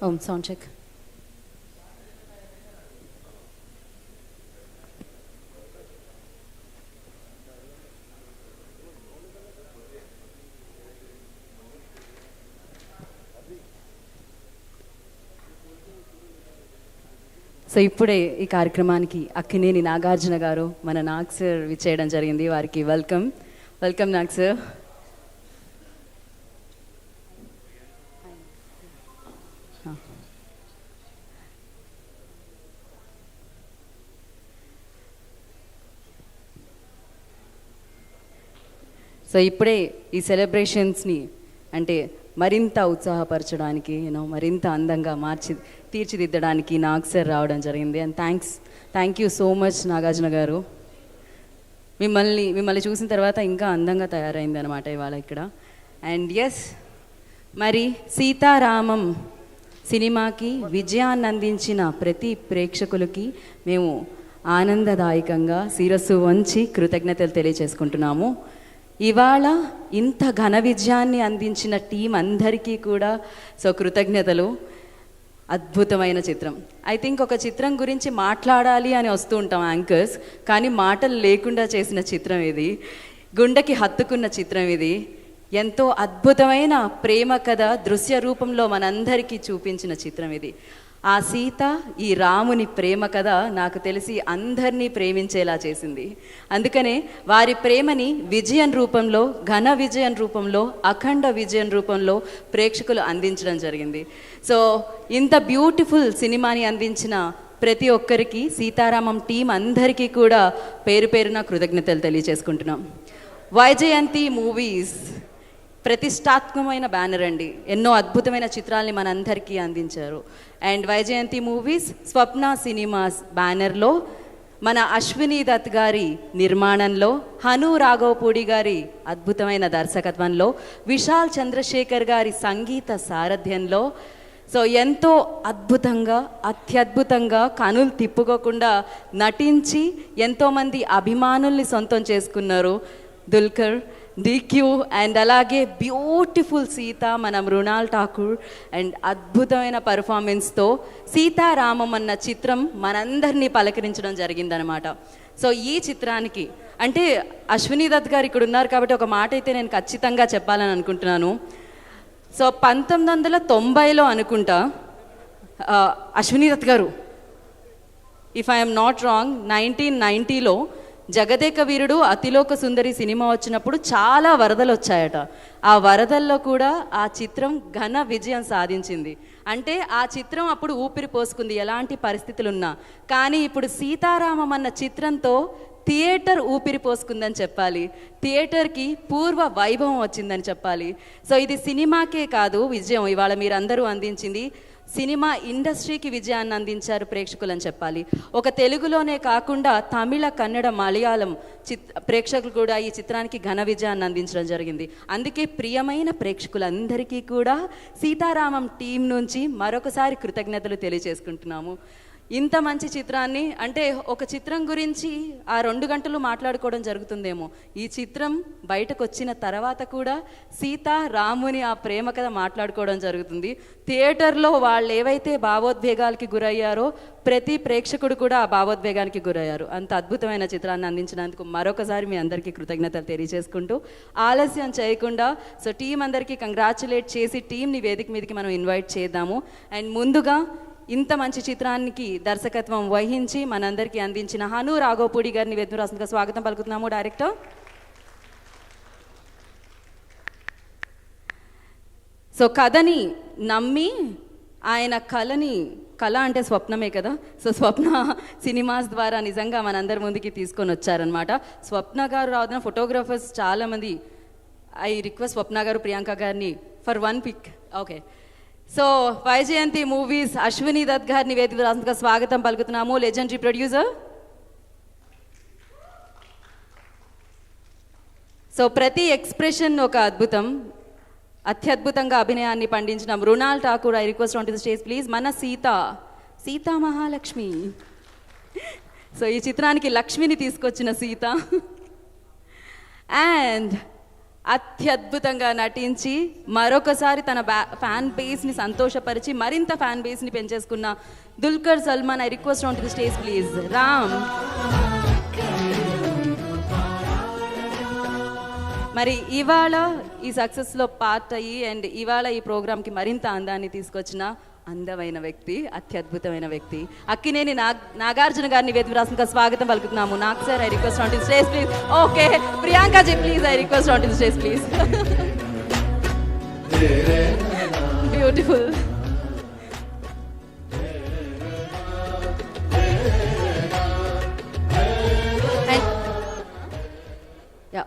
Sound check. So ఇప్పుడే ఈ కార్యక్రమానికి అక్కినేని నాగార్జున గారు మన నాగ్ సార్ విచ్చేయడం జరిగింది. వారికి welcome. Welcome Nag sir. So ఇప్పుడే ఈ సెలబ్రేషన్స్ని అంటే మరింత ఉత్సాహపరచడానికి మరింత అందంగా తీర్చిదిద్దడానికి నాగ్ సార్ రావడం జరిగింది. And thank you so much Nagarjuna గారు. మిమ్మల్ని చూసిన తర్వాత ఇంకా అందంగా తయారైంది అనమాట ఇవాళ ఇక్కడ. అండ్ ఎస్, మరి సీతారామం సినిమాకి విజయాన్ని అందించిన ప్రతి ప్రేక్షకులకి మేము ఆనందదాయకంగా శిరస్సు వంచి కృతజ్ఞతలు తెలియజేసుకుంటున్నాము. ఇవాళ ఇంత ఘన విజయాన్ని అందించిన టీం అందరికీ కూడా సో కృతజ్ఞతలు. అద్భుతమైన చిత్రం. ఐ థింక్ ఒక చిత్రం గురించి మాట్లాడాలి అని వస్తూ ఉంటాం యాంకర్స్, కానీ మాటలు లేకుండా చేసిన చిత్రం ఇది. గుండెకి హత్తుకున్న చిత్రం ఇది. ఎంతో అద్భుతమైన ప్రేమ కథ దృశ్య రూపంలో మనందరికీ చూపించిన చిత్రం ఇది. ఆ సీత ఈ రాముని ప్రేమ కథ నాకు తెలిసి అందరినీ ప్రేమించేలా చేసింది. అందుకనే వారి ప్రేమని విజయం రూపంలో, ఘన విజయం రూపంలో, అఖండ విజయం రూపంలో ప్రేక్షకులు అందించడం జరిగింది. సో ఇంత బ్యూటిఫుల్ సినిమాని అందించిన ప్రతి ఒక్కరికి, సీతారామం టీం అందరికీ కూడా పేరు పేరున కృతజ్ఞతలు తెలియజేసుకుంటున్నాం. వైజయంతి మూవీస్ ప్రతిష్టాత్మకమైన బ్యానర్ అండి. ఎన్నో అద్భుతమైన చిత్రాల్ని మనందరికీ అందించారు. And Vyjayanthi movies Swapna cinemas బ్యానర్లో మన అశ్విని దత్ గారి నిర్మాణంలో, హను రాఘవపూడి గారి అద్భుతమైన దర్శకత్వంలో, విశాల్ చంద్రశేఖర్ గారి సంగీత సారథ్యంలో సో ఎంతో అద్భుతంగా, అత్యద్భుతంగా కనులు తిప్పుకోకుండా నటించి ఎంతోమంది అభిమానుల్ని సొంతం చేసుకున్నారు దుల్కర్, డిక్యూ. అండ్ అలాగే బ్యూటిఫుల్ సీత మన మృణాల్ ఠాకూర్ అండ్ అద్భుతమైన పర్ఫార్మెన్స్తో సీతారామం అన్న చిత్రం మనందరినీ పలకరించడం జరిగిందనమాట. సో ఈ చిత్రానికి అంటే అశ్విని దత్ గారు ఇక్కడ ఉన్నారు కాబట్టి ఒక మాట అయితే నేను ఖచ్చితంగా చెప్పాలని అనుకుంటున్నాను. సో 1990లో అనుకుంటా అశ్విని దత్ గారు, ఇఫ్ ఐఎమ్ నాట్ రాంగ్, 1990లో జగదేక వీరుడు అతిలోక సుందరి సినిమా వచ్చినప్పుడు చాలా వరదలు వచ్చాయట. ఆ వరదల్లో కూడా ఆ చిత్రం ఘన విజయం సాధించింది. అంటే ఆ చిత్రం అప్పుడు ఊపిరి పోసుకుంది ఎలాంటి పరిస్థితులున్నా. కానీ ఇప్పుడు సీతారామం అన్న చిత్రంతో థియేటర్ ఊపిరి పోసుకుందని చెప్పాలి. థియేటర్కి పూర్వ వైభవం వచ్చిందని చెప్పాలి. సో ఇది సినిమాకే కాదు విజయం, ఇవాళ మీరందరూ అందించింది సినిమా ఇండస్ట్రీకి విజయాన్ని అందించారు ప్రేక్షకులు అని చెప్పాలి. ఒక తెలుగులోనే కాకుండా తమిళ, కన్నడ, మలయాళం ప్రేక్షకులు కూడా ఈ చిత్రానికి ఘన విజయాన్ని అందించడం జరిగింది. అందుకే ప్రియమైన ప్రేక్షకులందరికీ కూడా సీతారామం టీం నుంచి మరొకసారి కృతజ్ఞతలు తెలియజేసుకుంటున్నాము. ఇంత మంచి చిత్రాన్ని అంటే ఒక చిత్రం గురించి ఆ 2 గంటలు మాట్లాడుకోవడం జరుగుతుందేమో, ఈ చిత్రం బయటకు వచ్చిన తర్వాత కూడా సీత రాముని ఆ ప్రేమ కథ మాట్లాడుకోవడం జరుగుతుంది. థియేటర్లో వాళ్ళు ఏవైతే భావోద్వేగాలకి గురయ్యారో ప్రతి ప్రేక్షకుడు కూడా ఆ భావోద్వేగానికి గురయ్యారు. అంత అద్భుతమైన చిత్రాన్ని అందించినందుకు మరొకసారి మీ అందరికీ కృతజ్ఞతలు తెలియజేసుకుంటూ ఆలస్యం చేయకుండా సో టీం అందరికీ కంగ్రాచులేట్ చేసి టీంని వేదిక మీదకి మనం ఇన్వైట్ చేద్దాము. అండ్ ముందుగా ఇంత మంచి చిత్రానికి దర్శకత్వం వహించి మనందరికీ అందించిన హను రాఘవపూడి గారిని వేదికగా స్వాగతం పలుకుతున్నాము. డైరెక్టర్ సో కథని నమ్మి ఆయన కళ అంటే స్వప్నమే కదా, సో స్వప్న సినిమాస్ ద్వారా నిజంగా మనందరి ముందుకి తీసుకొని వచ్చారనమాట. స్వప్న గారు రావడం ఫోటోగ్రాఫర్స్ చాలామంది, ఐ రిక్వెస్ట్ స్వప్న గారు, ప్రియాంక గారిని for 1 pic. Okay, so Vyjayanthi movies Ashwini Dutt గారిని వేదికగా స్వాగతం పలుకుతున్నాము. Legendary producer. సో ప్రతి ఎక్స్ప్రెషన్ ఒక అద్భుతం, అత్యద్భుతంగా అభినయాన్ని పండించిన Mrunal Thakur, I request on to the stage please. మన సీతా మహాలక్ష్మి. సో ఈ చిత్రానికి లక్ష్మిని తీసుకొచ్చిన సీత. అండ్ అత్యద్భుతంగా నటించి మరొకసారి తన ఫ్యాన్ బేస్ని సంతోషపరిచి మరింత ఫ్యాన్ బేస్ని పెంచేసుకున్న Dulquer Salmaan. I request on to the stage please. Ram. మరి ఇవాళ ఈ సక్సెస్లో పార్ట్ అయ్యి అండ్ ఇవాళ ఈ ప్రోగ్రామ్కి మరింత అందాన్ని తీసుకొచ్చిన అందమైన వ్యక్తి, అత్యద్భుతమైన వ్యక్తి అక్కినేని నాగార్జున గారిని వేదిక స్వాగతం పలుకుతున్నాము. Nag sir, I request on to the stage please. Okay, Priyanka ji please, I request on to the stage please. Beautiful.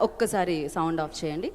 ఒక్కసారి సౌండ్ ఆఫ్ చేయండి.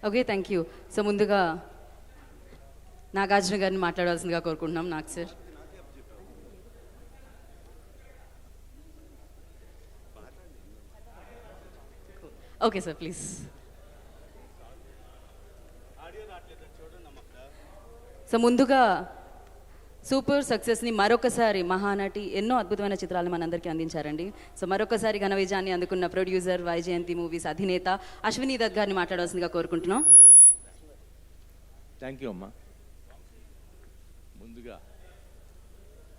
Okay, thank you. సో ముందుగా నాగార్జున గారిని మాట్లాడాల్సిందిగా కోరుకుంటున్నాం. Nag sir. Okay sir, please. So ముందుగా సూపర్ సక్సెస్ని మరొకసారి మహానటి ఎన్నో అద్భుతమైన చిత్రాలు మనందరికీ అందించారండి. సో మరొకసారి ఘన విజయాన్ని అందుకున్న ప్రొడ్యూసర్, వైజయంతి మూవీస్ అధినేత అశ్విని దత్ గారిని మాట్లాడాల్సిందిగా కోరుకుంటున్నాం. థ్యాంక్ యూ అమ్మా. ముందుగా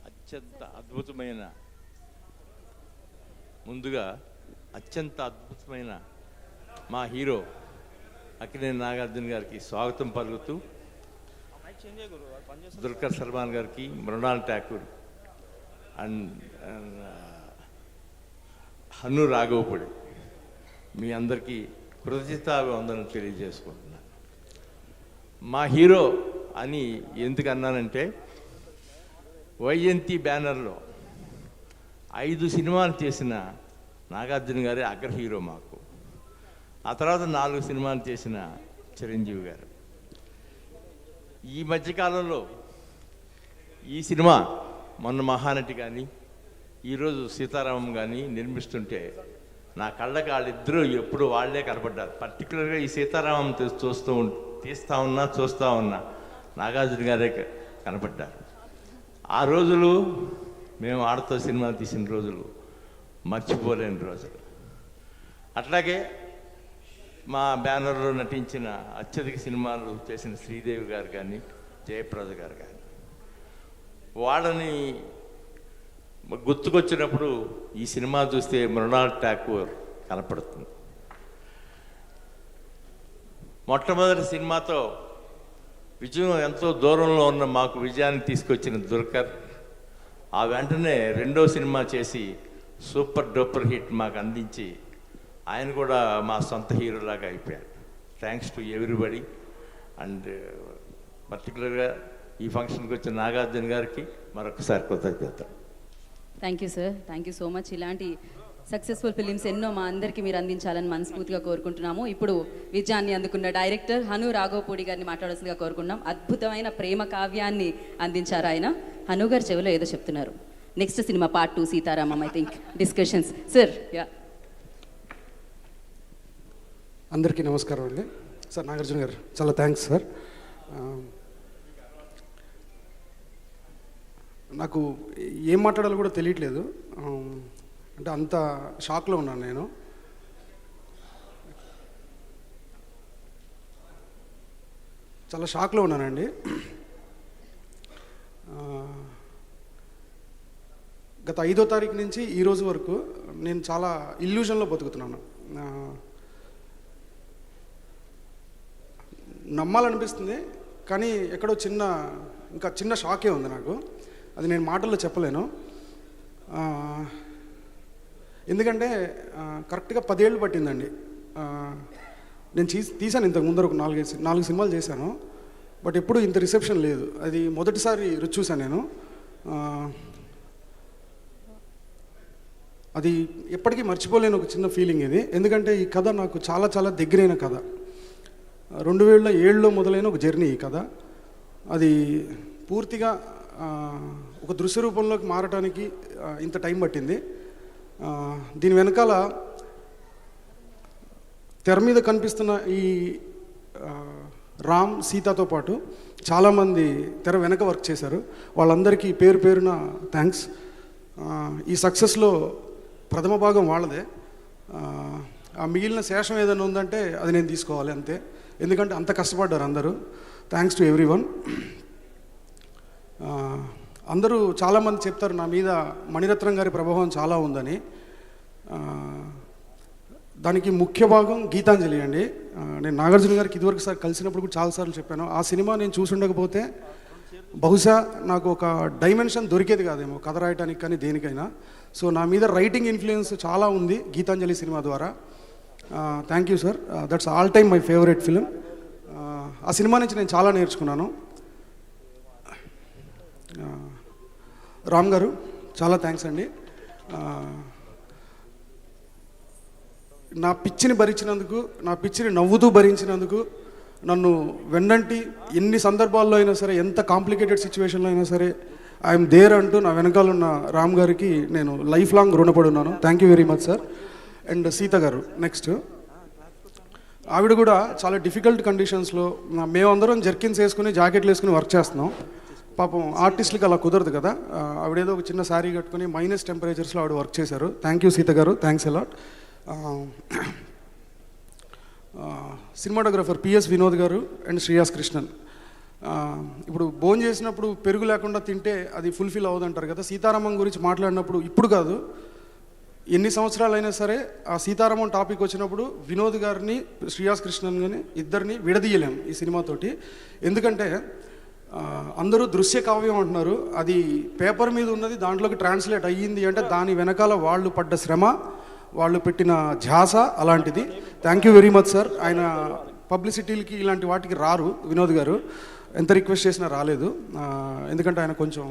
అత్యంత అద్భుతమైన మా హీరో అక్కినేని నాగార్జున గారికి స్వాగతం పలుకుతూ, దుల్కర్ సల్మాన్ గారికి, మృణాల్ ఠాకూర్ అండ్ హను రాఘవపుడి మీ అందరికీ కృతజ్ఞతాభివందనలు తెలియజేసుకుంటున్నాను. మా హీరో అని ఎందుకు అన్నానంటే, వైజయంతి బ్యానర్లో 5 సినిమాలు చేసిన నాగార్జున గారే అగ్ర హీరో మాకు. ఆ తర్వాత 4 సినిమాలు చేసిన చిరంజీవి గారు. ఈ మధ్యకాలంలో ఈ సినిమా మొన్న మహానటి కానీ ఈరోజు సీతారామం కానీ నిర్మిస్తుంటే నా కళ్ళకి వాళ్ళిద్దరూ ఎప్పుడు వాళ్ళే కనపడ్డారు. పర్టికులర్గా ఈ సీతారామం చూస్తూ ఉన్నా నాగార్జున గారే కనపడ్డారు. ఆ రోజులు మేము ఆడతో సినిమా తీసిన రోజులు మర్చిపోలేని రోజులు. అట్లాగే మా బ్యానర్లో నటించిన అత్యధిక సినిమాలు చేసిన శ్రీదేవి గారు కానీ, జయప్రద గారు కానీ, వాళ్ళని గుర్తుకొచ్చినప్పుడు ఈ సినిమా చూస్తే మృణాల్ ఠాకూర్ కనపడుతుంది. మొట్టమొదటి సినిమాతో విజయం ఎంతో దూరంలో ఉన్న మాకు విజయాన్ని తీసుకొచ్చిన దుల్కర్ ఆ వెంటనే 2వ సినిమా చేసి సూపర్ డూపర్ హిట్ మాకు అందించి ఆయన కూడా మా సొంత హీరోలాగా అయిపోయాడు. Thanks to everybody. అండ్ పర్టికులర్గా ఈ ఫంక్షన్కి వచ్చిన నాగార్జున గారికి మరొకసారి కృతజ్ఞత. Thank you sir, thank you so much. ఇలాంటి సక్సెస్ఫుల్ ఫిలిమ్స్ ఎన్నో మా అందరికీ మీరు అందించాలని మనస్ఫూర్తిగా కోరుకుంటున్నాము. ఇప్పుడు విజయాన్ని అందుకున్న డైరెక్టర్ హను రాఘవపూడి గారిని మాట్లాడాల్సిందిగా కోరుకుంటున్నాం. అద్భుతమైన ప్రేమ కావ్యాన్ని అందించారు ఆయన. హను గారు చెవిలో ఏదో చెప్తున్నారు. Next cinema part 2 Sita Ramam I think discussions sir. Yeah, అందరికీ నమస్కారం అండి. సార్ నాగార్జున గారు చాలా థ్యాంక్స్ సార్. నాకు ఏం మాట్లాడాలో కూడా తెలియట్లేదు. అంటే అంత షాక్లో ఉన్నాను నేను. చాలా షాక్లో ఉన్నానండి. గత 5వ తారీఖు నుంచి ఈరోజు వరకు నేను చాలా ఇల్యూషన్లో బతుకుతున్నాను. నమ్మాలనిపిస్తుంది కానీ ఎక్కడో ఇంకా చిన్న షాకే ఉంది నాకు. అది నేను మాటల్లో చెప్పలేను. ఎందుకంటే కరెక్ట్గా 10 ఏళ్ళు పట్టిందండి. నేను తీశాను ఇంతకు ముందర ఒక 4 సినిమాలు చేశాను. బట్ ఎప్పుడు ఇంత రిసెప్షన్ లేదు. అది మొదటిసారి రుచి చూశాను నేను. అది ఎప్పటికీ మర్చిపోలేని ఒక చిన్న ఫీలింగ్ ఇది. ఎందుకంటే ఈ కథ నాకు చాలా చాలా దగ్గరైన కథ. 2007లో మొదలైన ఒక జర్నీ ఈ కథ. అది పూర్తిగా ఒక దృశ్య రూపంలోకి మారటానికి ఇంత టైం పట్టింది. దీని వెనకాల తెర మీద కనిపిస్తున్న ఈ రామ్ సీతతో పాటు చాలామంది తెర వెనక వర్క్ చేశారు. వాళ్ళందరికీ పేరు పేరున థ్యాంక్స్. ఈ సక్సెస్లో ప్రథమ భాగం వాళ్ళదే. ఆ మిగిలిన శేషం ఏదైనా ఉందంటే అది నేను తీసుకోవాలి అంతే. ఎందుకంటే అంత కష్టపడ్డారు అందరూ. Thanks to everyone. అందరూ చాలామంది చెప్తారు నా మీద మణిరత్నం గారి ప్రభావం చాలా ఉందని. దానికి ముఖ్య భాగం గీతాంజలి అండి. నేను నాగార్జున గారికి ఇదివరకు సార్ కలిసినప్పుడు కూడా చాలాసార్లు చెప్పాను. ఆ సినిమా నేను చూసి ఉండకపోతే బహుశా నాకు ఒక డైమెన్షన్ దొరికేది కాదేమో కథ రాయటానికి కానీ దేనికైనా. సో నా మీద రైటింగ్ ఇన్ఫ్లుయెన్స్ చాలా ఉంది గీతాంజలి సినిమా ద్వారా. Thank you sir. That's all time my favourite film. ఆ సినిమా నుంచి నేను చాలా నేర్చుకున్నాను. రామ్ గారు చాలా థ్యాంక్స్ అండి. నా పిచ్చిని భరించినందుకు, నా పిచ్చిని నవ్వుతూ భరించినందుకు, నన్ను వెన్నంటి ఎన్ని సందర్భాల్లో అయినా సరే, ఎంత కాంప్లికేటెడ్ సిచ్యువేషన్లో అయినా సరే ఐఎమ్ దేర్ అంటూ నా వెనకాల ఉన్న రామ్ గారికి నేను లైఫ్ లాంగ్ రుణపడి ఉన్నాను. Thank you very much sir. And Sita గారు నెక్స్ట్. ఆవిడ కూడా చాలా డిఫికల్ట్ కండిషన్స్లో, మేమందరం జర్కిన్స్ వేసుకుని జాకెట్లు వేసుకుని వర్క్ చేస్తున్నాం. పాపం ఆర్టిస్టులకి అలా కుదరదు కదా. ఆవిడేదో ఒక చిన్న శారీ కట్టుకుని మైనస్ టెంపరేచర్స్లో ఆవిడ వర్క్ చేశారు. థ్యాంక్ యూ సీత గారు, thanks a lot. Cinematographer PS Vinod గారు అండ్ శ్రేయాస్ కృష్ణన్. ఇప్పుడు భోజనం చేసినప్పుడు పెరుగు లేకుండా తింటే అది ఫుల్ఫిల్ అవ్వదంటారు కదా. సీతారామం గురించి మాట్లాడినప్పుడు ఇప్పుడు కాదు, ఎన్ని సంవత్సరాలైనా సరే ఆ సీతారామం టాపిక్ వచ్చినప్పుడు వినోద్ గారిని శ్రేయాస్ కృష్ణన్ గారిని ఇద్దరిని విడదీయలేం ఈ సినిమాతోటి. ఎందుకంటే అందరూ దృశ్య కావ్యం అంటున్నారు. అది పేపర్ మీద ఉన్నది దాంట్లోకి ట్రాన్స్లేట్ అయ్యింది అంటే దాని వెనకాల వాళ్ళు పడ్డ శ్రమ, వాళ్ళు పెట్టిన ఝాస అలాంటిది. Thank you very much sir. ఆయన పబ్లిసిటీలకి ఇలాంటి వాటికి రారు వినోద్ గారు. ఎంత రిక్వెస్ట్ చేసినా రాలేదు. ఎందుకంటే ఆయన కొంచెం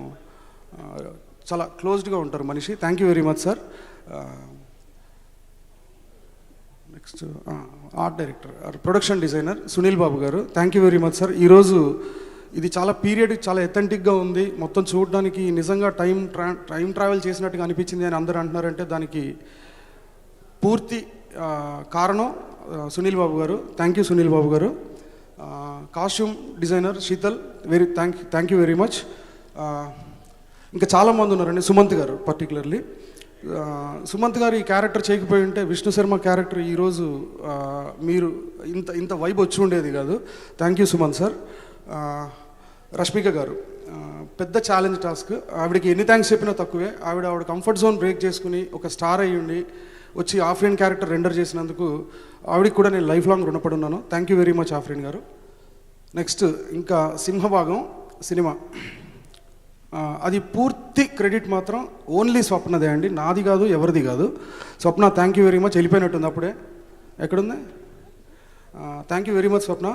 చాలా క్లోజ్డ్గా ఉంటారు మనిషి. Thank you very much sir. Next art director, production designer Sunil Babu గారు. Thank you very much sir. ఈరోజు ఇది చాలా పీరియడ్, చాలా ఎథెంటిక్గా ఉంది. మొత్తం చూడడానికి నిజంగా టైం ట్రావెల్ చేసినట్టుగా అనిపించింది అని అందరూ అంటున్నారంటే దానికి పూర్తి కారణం సునీల్ బాబు గారు. థ్యాంక్ యూ సునీల్ బాబు గారు. Costume designer Sheetal, thank you very much. ఇంకా చాలామంది ఉన్నారండి. సుమంత్ గారు పర్టికులర్లీ. సుమంత్ గారు ఈ క్యారెక్టర్ చేయకపోయి ఉంటే విష్ణు శర్మ క్యారెక్టర్ ఈరోజు మీరు ఇంత వైబ్ వచ్చి ఉండేది కాదు. Thank you Sumanth sir. Rashmika గారు, పెద్ద ఛాలెంజ్ టాస్క్. ఆవిడకి ఎన్ని థ్యాంక్స్ చెప్పినా తక్కువే. ఆవిడ కంఫర్ట్ జోన్ బ్రేక్ చేసుకుని ఒక స్టార్ అయ్యుండి వచ్చి ఆఫ్రీన్ క్యారెక్టర్ రెండర్ చేసినందుకు ఆవిడకి కూడా నేను లైఫ్ లాంగ్ రుణపడి ఉన్నాను. Thank you very much Afreen గారు. నెక్స్ట్ ఇంకా సింహభాగం సినిమా, అది పూర్తి క్రెడిట్ మాత్రం ఓన్లీ స్వప్నదే అండి, నాది కాదు, ఎవరిది కాదు. స్వప్న థ్యాంక్ యూ వెరీ మచ్. వెళ్ళిపోయినట్టుంది అప్పుడే. ఎక్కడుంది? థ్యాంక్ యూ వెరీ మచ్ స్వప్న.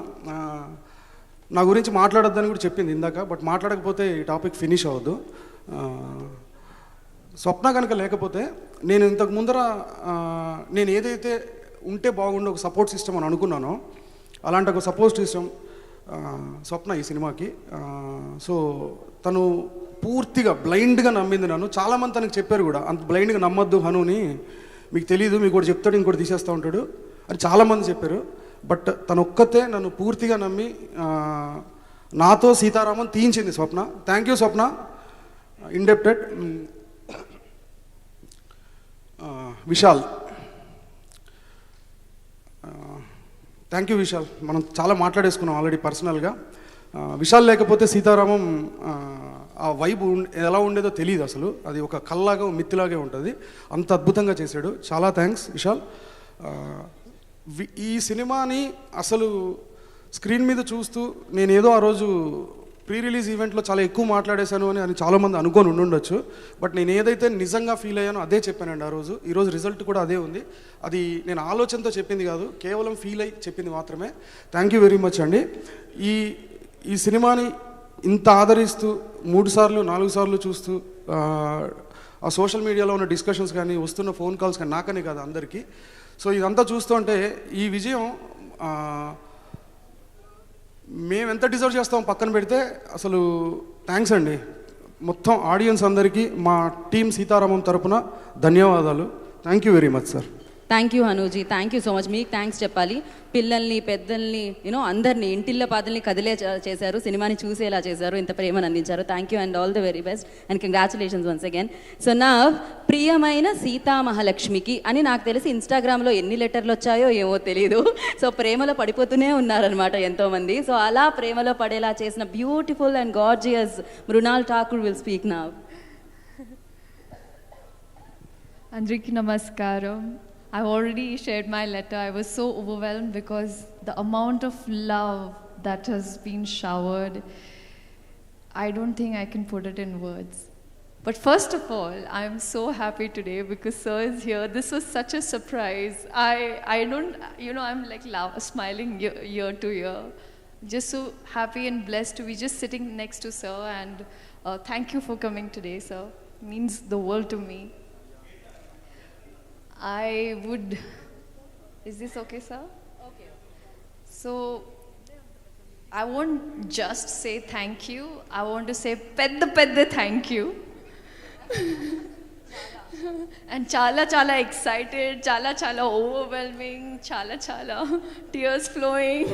నా గురించి మాట్లాడొద్దని కూడా చెప్పింది ఇందాక, బట్ మాట్లాడకపోతే ఈ టాపిక్ ఫినిష్ అవ్వద్దు. స్వప్న కనుక లేకపోతే నేను ఇంతకు ముందర నేను ఏదైతే ఉంటే బాగుండే ఒక సపోర్ట్ సిస్టమ్ అని అనుకున్నానో అలాంటి ఒక సపోర్ట్ సిస్టమ్ స్వప్న ఈ సినిమాకి. సో తను పూర్తిగా బ్లైండ్గా నమ్మింది నన్ను. చాలామంది తనకు చెప్పారు కూడా, అంత బ్లైండ్గా నమ్మొద్దు హనుని, మీకు తెలియదు, మీకు కూడా చెప్తాడు ఇంకోటి తీసేస్తూ ఉంటాడు అని చాలామంది చెప్పారు. బట్ తను ఒక్కతే నన్ను పూర్తిగా నమ్మి నాతో సీతారామం తీయించింది Swapna. Thank you Swapna, indebted. Vishal, thank you Vishal. మనం చాలా మాట్లాడేసుకున్నాం ఆల్రెడీ పర్సనల్గా. విశాల్ లేకపోతే సీతారామం ఆ వైబ్ ఎలా ఉండేదో తెలియదు అసలు. అది ఒక కల్లాగా మిత్తిలాగే ఉంటుంది. అంత అద్భుతంగా చేశాడు. చాలా థ్యాంక్స్ విశాల్. ఈ సినిమాని అసలు స్క్రీన్ మీద చూస్తూ నేను ఏదో ఆ రోజు ప్రీ రిలీజ్ ఈవెంట్లో చాలా ఎక్కువ మాట్లాడేశాను అని చాలామంది అనుకొని ఉండుండొచ్చు. బట్ నేను ఏదైతే నిజంగా ఫీల్ అయ్యానో అదే చెప్పానండి ఆ రోజు. ఈరోజు రిజల్ట్ కూడా అదే ఉంది. అది నేను ఆలోచనతో చెప్పింది కాదు, కేవలం ఫీల్ అయ్యి చెప్పింది మాత్రమే. థ్యాంక్ యూ వెరీ మచ్ అండి. ఈ సినిమాని ఇంత ఆదరిస్తూ 3 సార్లు 4 సార్లు చూస్తూ ఆ సోషల్ మీడియాలో ఉన్న డిస్కషన్స్ కానీ వస్తున్న ఫోన్ కాల్స్ కానీ నాకనే కాదు అందరికీ. సో ఇదంతా చూస్తుంటే ఈ విజయం మేము ఎంత డిజర్వ్ చేస్తాం పక్కన పెడితే అసలు థ్యాంక్స్ అండి. మొత్తం ఆడియన్స్ అందరికీ మా టీం సీతారామం తరపున ధన్యవాదాలు. Thank you very much sir. Thank you Hanuji, thank you so much. మీకు థ్యాంక్స్ చెప్పాలి. పిల్లల్ని పెద్దల్ని అందరినీ ఇంటిళ్ళ పాదల్ని కదిలే చేశారు, సినిమాని చూసేలా చేశారు, ఇంత ప్రేమను అందించారు. Thank you and all the very best and congratulations once again. So నా ప్రియమైన సీతా మహాలక్ష్మికి అని నాకు తెలిసి ఇన్స్టాగ్రామ్లో ఎన్ని లెటర్లు వచ్చాయో ఏమో తెలీదు. సో ప్రేమలో పడిపోతూనే ఉన్నారనమాట ఎంతోమంది. సో అలా ప్రేమలో పడేలా చేసిన beautiful and gorgeous Mrunal Thakur will speak now. అందరికీ నమస్కారం. I've already shared my letter. I was so overwhelmed because the amount of love that has been showered, I don't think I can put it in words. But first of all, I'm so happy today because Sir is here. This was such a surprise. I don't, I'm like smiling year to year. Just so happy and blessed to be just sitting next to Sir, and thank you for coming today, Sir. It means the world to me. Is this okay, sir? Okay. So, I won't just say thank you. I want to say pedda thank you. And chala excited, chala overwhelming, chala tears flowing.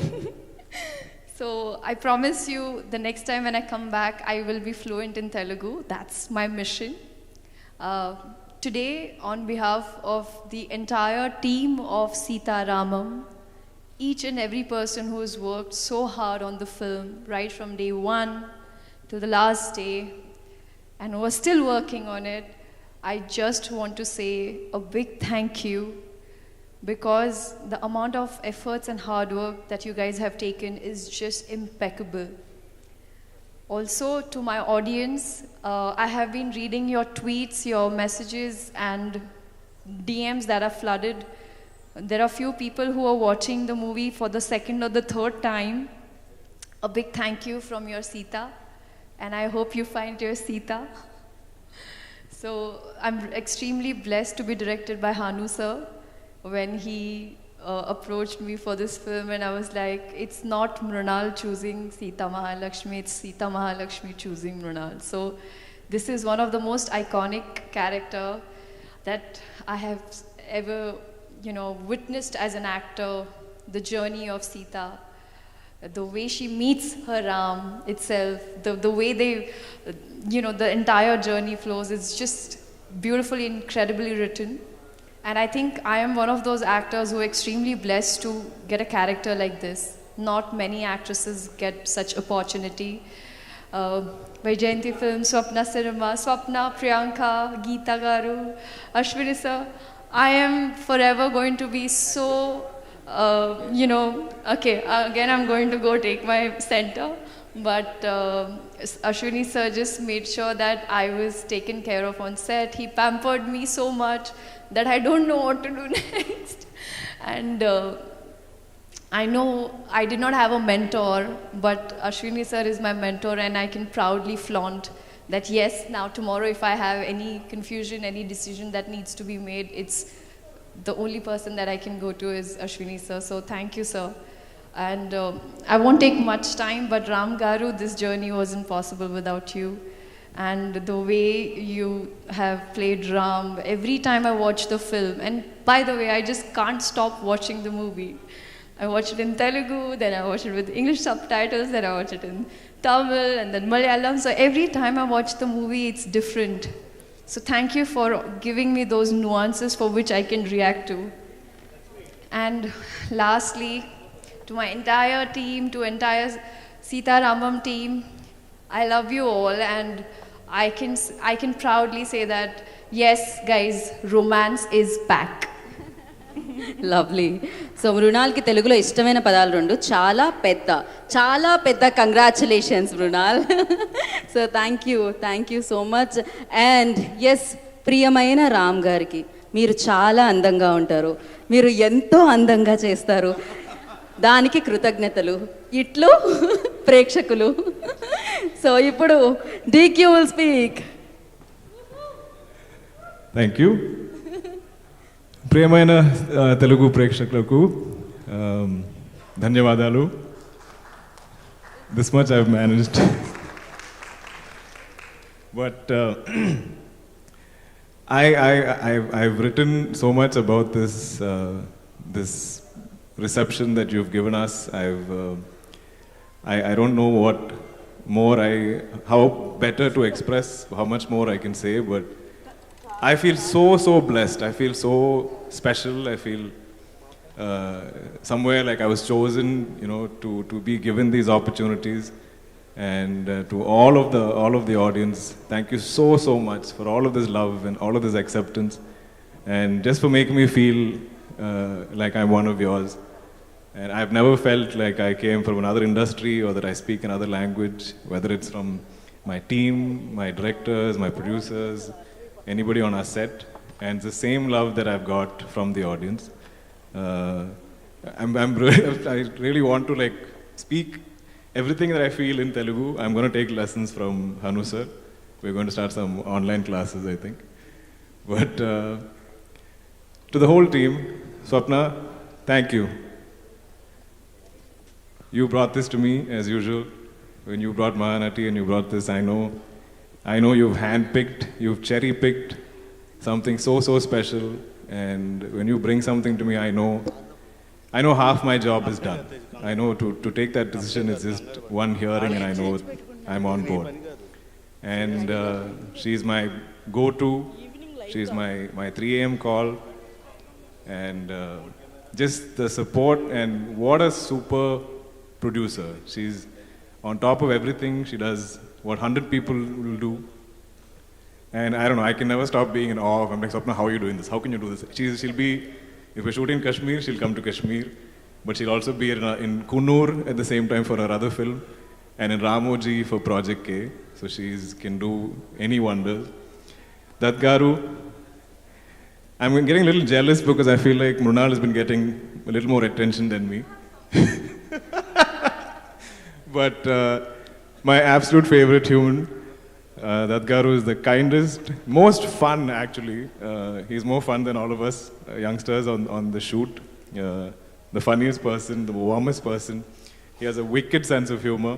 So, I promise you the next time when I come back, I will be fluent in Telugu. That's my mission. Today, on behalf of the entire team of Sita Ramam, each and every person who has worked so hard on the film, right from day 1 to the last day, and who are still working on it, I just want to say a big thank you, because the amount of efforts and hard work that you guys have taken is just impeccable. Also, to my audience, I have been reading your tweets, your messages, and DMs that are flooded. There are few people who are watching the movie for the second or the third time. A big thank you from your Sita, and I hope you find your Sita. So, I'm extremely blessed to be directed by Hanu sir. When he approached me for this film, and I was like, it's not Mrunal choosing Sita Mahalakshmi, it's Sita Mahalakshmi choosing Mrunal. So this is one of the most iconic character that I have ever witnessed as an actor. The journey of Sita, the way she meets her Ram itself, the way they the entire journey flows, it's just beautifully, incredibly written. And I think I am one of those actors who are extremely blessed to get a character like this. Not many actresses get such opportunity. Vyjayanthi film, Swapna cinema, Swapna, Priyanka, Geetha garu, Aswani sir. I am forever going to be so, okay, again I'm going to go take my center. But Aswani sir just made sure that I was taken care of on set. He pampered me so much that I don't know what to do next. And I know I did not have a mentor, but Ashwini sir is my mentor, and I can proudly flaunt that yes, now tomorrow if I have any confusion, any decision that needs to be made, it's the only person that I can go to is Ashwini sir. So thank you, sir. And I won't take much time, but Ram Garu, this journey wasn't possible without you. And the way you have played Ram, every time I watch the film, and by the way, I just can't stop watching the movie. I watch it in Telugu, then I watch it with English subtitles, then I watch it in Tamil, and then Malayalam. So every time I watch the movie, it's different. So thank you for giving me those nuances for which I can react to. And lastly, to my entire team, to entire Sita Ramam team, I love you all, and I can proudly say that, yes, guys, romance is back. Lovely. So మృణాల్కి తెలుగులో ఇష్టమైన పదాలు రెండు, చాలా పెద్ద congratulations Mrunal. So thank you so much. And yes, ప్రియమైన రామ్ గారికి, మీరు చాలా అందంగా ఉంటారు, మీరు ఎంతో అందంగా చేస్తారు, దానికి కృతజ్ఞతలు. ఇట్లు ప్రేక్షకులు. సో ఇప్పుడు DQ will speak. Thank you. ప్రియమైన తెలుగు ప్రేక్షకులకు ధన్యవాదాలు. This much I've managed. But I've written so much about this reception that you've given us. I don't know what more how better to express, how much more I can say, but I feel so blessed. I feel so special. I feel somewhere like I was chosen, to be given these opportunities. And to all of the audience, thank you so much for all of this love and all of this acceptance, and just for making me feel like I'm one of yours. And I've never felt like I came from another industry or that I speak another language, whether it's from my team, my directors, my producers, anybody on our set. And it's the same love that I've got from the audience. I really want to speak everything that I feel in Telugu. I'm going to take lessons from Hanu sir. We're going to start some online classes, I think. But to the whole team, Swapna, thank you. You brought this to me, as usual. When you brought Mahanati and you brought this, I know you've handpicked, you've cherry-picked something so special. And when you bring something to me, I know half my job is done. I know to take that decision is just one hearing, and I know I'm on board. And she's my go-to. She's my 3 a.m. call. And just the support, and what a super producer. She's on top of everything. She does what 100 people will do. And I don't know, I can never stop being in awe. I'm like, Swapna, how are you doing this? How can you do this? She'll be, if we're shooting in Kashmir, she'll come to Kashmir. But she'll also be in Kunur at the same time for her other film, and in Ramoji for Project K. So she can do any wonders. Dutt Garu, I'm getting a little jealous because I feel like Mrunal has been getting a little more attention than me. But my absolute favorite human, Dutt Garu, is the kindest, most fun actually. He's more fun than all of us youngsters on the shoot. The funniest person, the warmest person. He has a wicked sense of humor,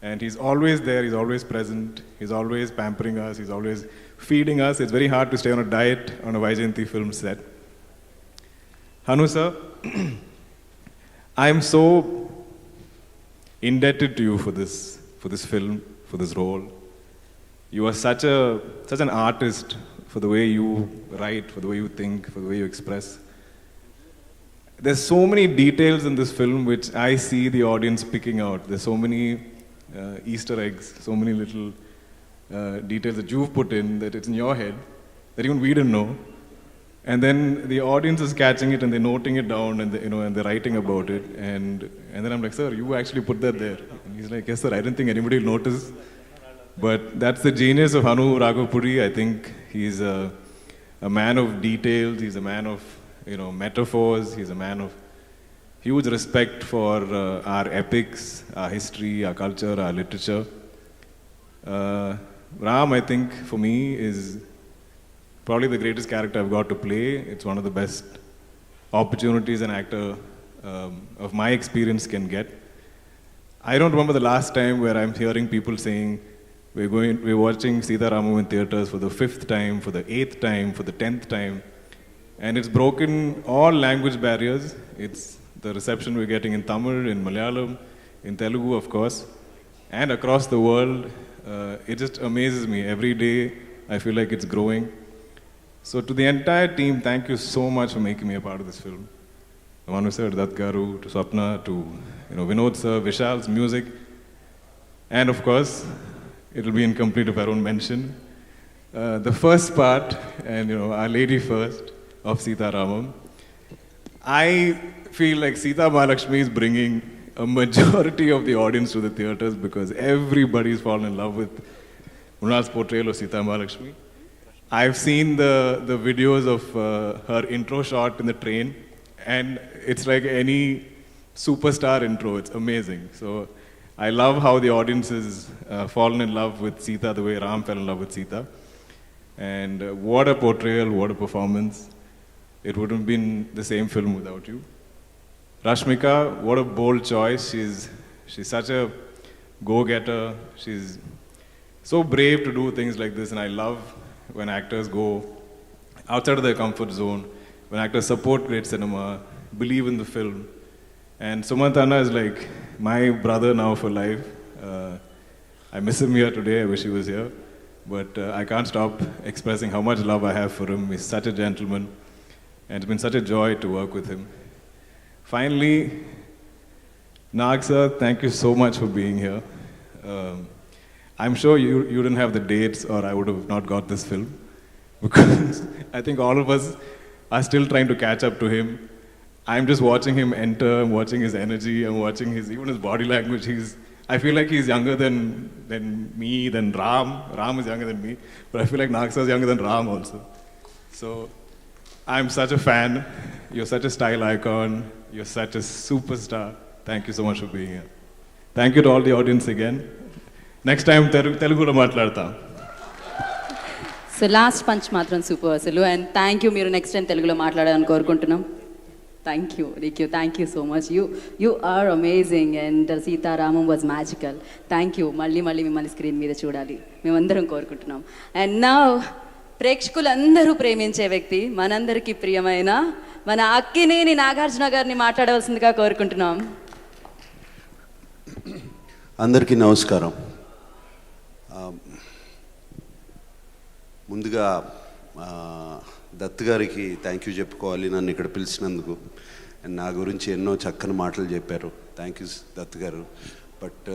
and he's always there, he's always present, he's always pampering us, he's always feeding us. It's very hard to stay on a diet on a Vyjayanthi film set. Hanu sir, I am so indebted to you for this film, for this role. You are such an artist for the way you write, for the way you think, for the way you express. There's so many details in this film which I see the audience picking out. There's so many Easter eggs, so many little details that you've put in that it's in your head that even we didn't know. And then the audience is catching it and they're noting it down, and and they're writing about it. And then I'm like, sir, you actually put that there. And he's like, yes sir, I didn't think anybody will notice. But that's the genius of Hanu Raghavapudi. I think he's a man of details. He's a man of metaphors. He's a man of huge respect for our epics, our history, our culture, our literature. Ram, I think, for me, is probably the greatest character I've got to play. It's one of the best opportunities an actor of my experience can get. I don't remember the last time where I'm hearing people saying, we're watching Sita Ramam in theaters for the 5th time, for the 8th time, for the 10th time. And it's broken all language barriers. It's the reception we're getting in Tamil, in Malayalam, in Telugu, of course, and across the world. It just amazes me. Every day, I feel like it's growing. So to the entire team, thank you so much for making me a part of this film. Hanu sir, Dutt garu, to Swapna, to Vinod sir, Vishal's music, and of course, it'll be incomplete if I don't mention the first part, and Our Lady First of Sita Ramam. I feel like Sita Mahalakshmi is bringing a majority of the audience to the theaters because everybody's fallen in love with Mrunal's portrayal of Sita Mahalakshmi. I've seen the videos of her intro shot in the train, and it's like any superstar intro. It's amazing. So I love how the audience has fallen in love with Sita the way Ram fell in love with Sita. And what a portrayal, what a performance. It wouldn't have been the same film without you. Rashmika, what a bold choice. She's such a go-getter. She's so brave to do things like this, and I love when actors go outside of their comfort zone, when actors support great cinema, believe in the film. And Sumanth is like my brother now for life. I miss him here today. I wish he was here. But I can't stop expressing how much love I have for him. He's such a gentleman. And it's been such a joy to work with him. Finally, Nag sir, thank you so much for being here. I'm sure you didn't have the dates or I would have not got this film. Because I think all of us are still trying to catch up to him. I'm just watching him enter, I'm watching his energy, I'm watching even his body language. I feel like he's younger than me, than Ram. Ram is younger than me, but I feel like Nag sir is younger than Ram also. So I'm such a fan. You're such a style icon. You're such a superstar. Thank you so much for being here. Thank you to all the audience again. Next time, Telugulo matladtam. So last punch matram super asalu, and thank you meeru next time Telugulo matladalani korukuntunnam. Thank you, Ricky. Thank you so much. You are amazing, and Sita Ramam was magical. Thank you. Malli mimmalni screen meeda chudali. Memandaram korukuntunnam. And now ప్రేక్షకులందరూ ప్రేమించే వ్యక్తి, మనందరికీ ప్రియమైన మన అక్కినేని నాగార్జున గారిని మాట్లాడవలసిందిగా కోరుకుంటున్నాం. అందరికీ నమస్కారం. ముందుగా దత్ గారికి థ్యాంక్ యూ చెప్పుకోవాలి, నన్ను ఇక్కడ పిలిచినందుకు. అండ్ నా గురించి ఎన్నో చక్కని మాటలు చెప్పారు. థ్యాంక్ యూ దత్ గారు. బట్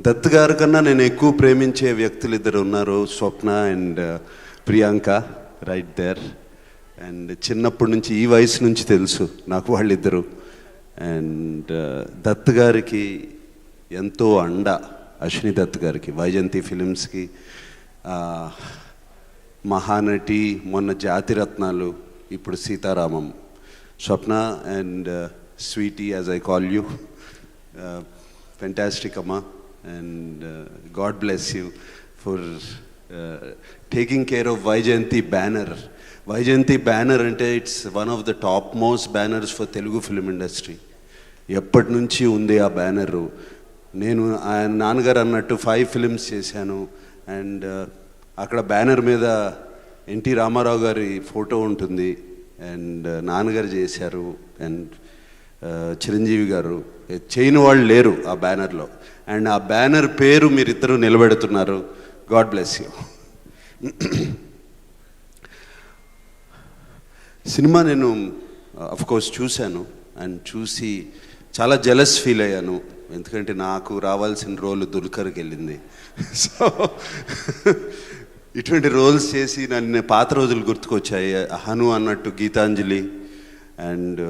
దత్ గారి కన్నా నేను ఎక్కువ ప్రేమించే వ్యక్తులు ఇద్దరు ఉన్నారు, Swapna and Priyanka, right there. And చిన్నప్పటి నుంచి, ఈ వయసు నుంచి తెలుసు నాకు వాళ్ళిద్దరు. అండ్ దత్ గారికి ఎంతో అండ, అశ్విని దత్ గారికి, వైజయంతి ఫిలిమ్స్కి, మహానటి, మొన్న జాతిరత్నాలు, ఇప్పుడు Sitaramam. Swapna and sweetie, as I call you, fantastic అమ్మా. And God bless you for taking care of Vyjayanthi banner. Vyjayanthi banner ante it's one of the top most banners for Telugu film industry. ఎప్పటి నుంచి ఉంది ఆ banner. నేను నాన్నగారు అన్నట్టు 5 films చేశాను. And అక్కడ బ్యానర్ మీద ఎన్టీ రామారావు గారి ఫోటో ఉంటుంది, అండ్ నాన్నగారు చేశారు, అండ్ చిరంజీవి గారు. చేయని వాళ్ళు లేరు ఆ బ్యానర్లో. అండ్ ఆ బ్యానర్ పేరు మీరిద్దరూ నిలబెడుతున్నారు. God bless you. సినిమా నేను అఫ్కోర్స్ చూశాను, అండ్ చూసి చాలా జెలస్ ఫీల్ అయ్యాను. ఎందుకంటే నాకు రావాల్సిన రోల్ దుల్కర్కి వెళ్ళింది. సో ఇటువంటి రోల్స్ చేసి నన్ను పాత రోజులు గుర్తుకొచ్చాయి. హను అన్నట్టు Geethanjali and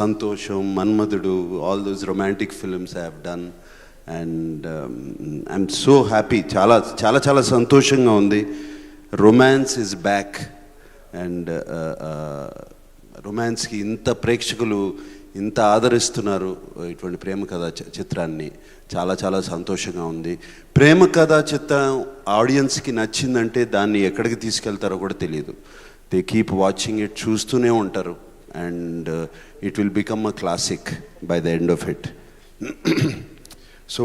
Santosham, Manmadhudu, all those romantic films I have done. And I'm so happy. చాలా చాలా చాలా సంతోషంగా ఉంది. Romance is back. అండ్ రొమాన్స్కి ఇంత ప్రేక్షకులు ఇంత ఆదరిస్తున్నారు ఇటువంటి ప్రేమ కథా చిత్రాన్ని. చాలా చాలా సంతోషంగా ఉంది. ప్రేమ కథా చిత్రం ఆడియన్స్కి నచ్చిందంటే దాన్ని ఎక్కడికి తీసుకెళ్తారో కూడా తెలియదు. దే కీప్ వాచింగ్ ఇట్, చూస్తూనే ఉంటారు. And it will become a classic by the end of it. So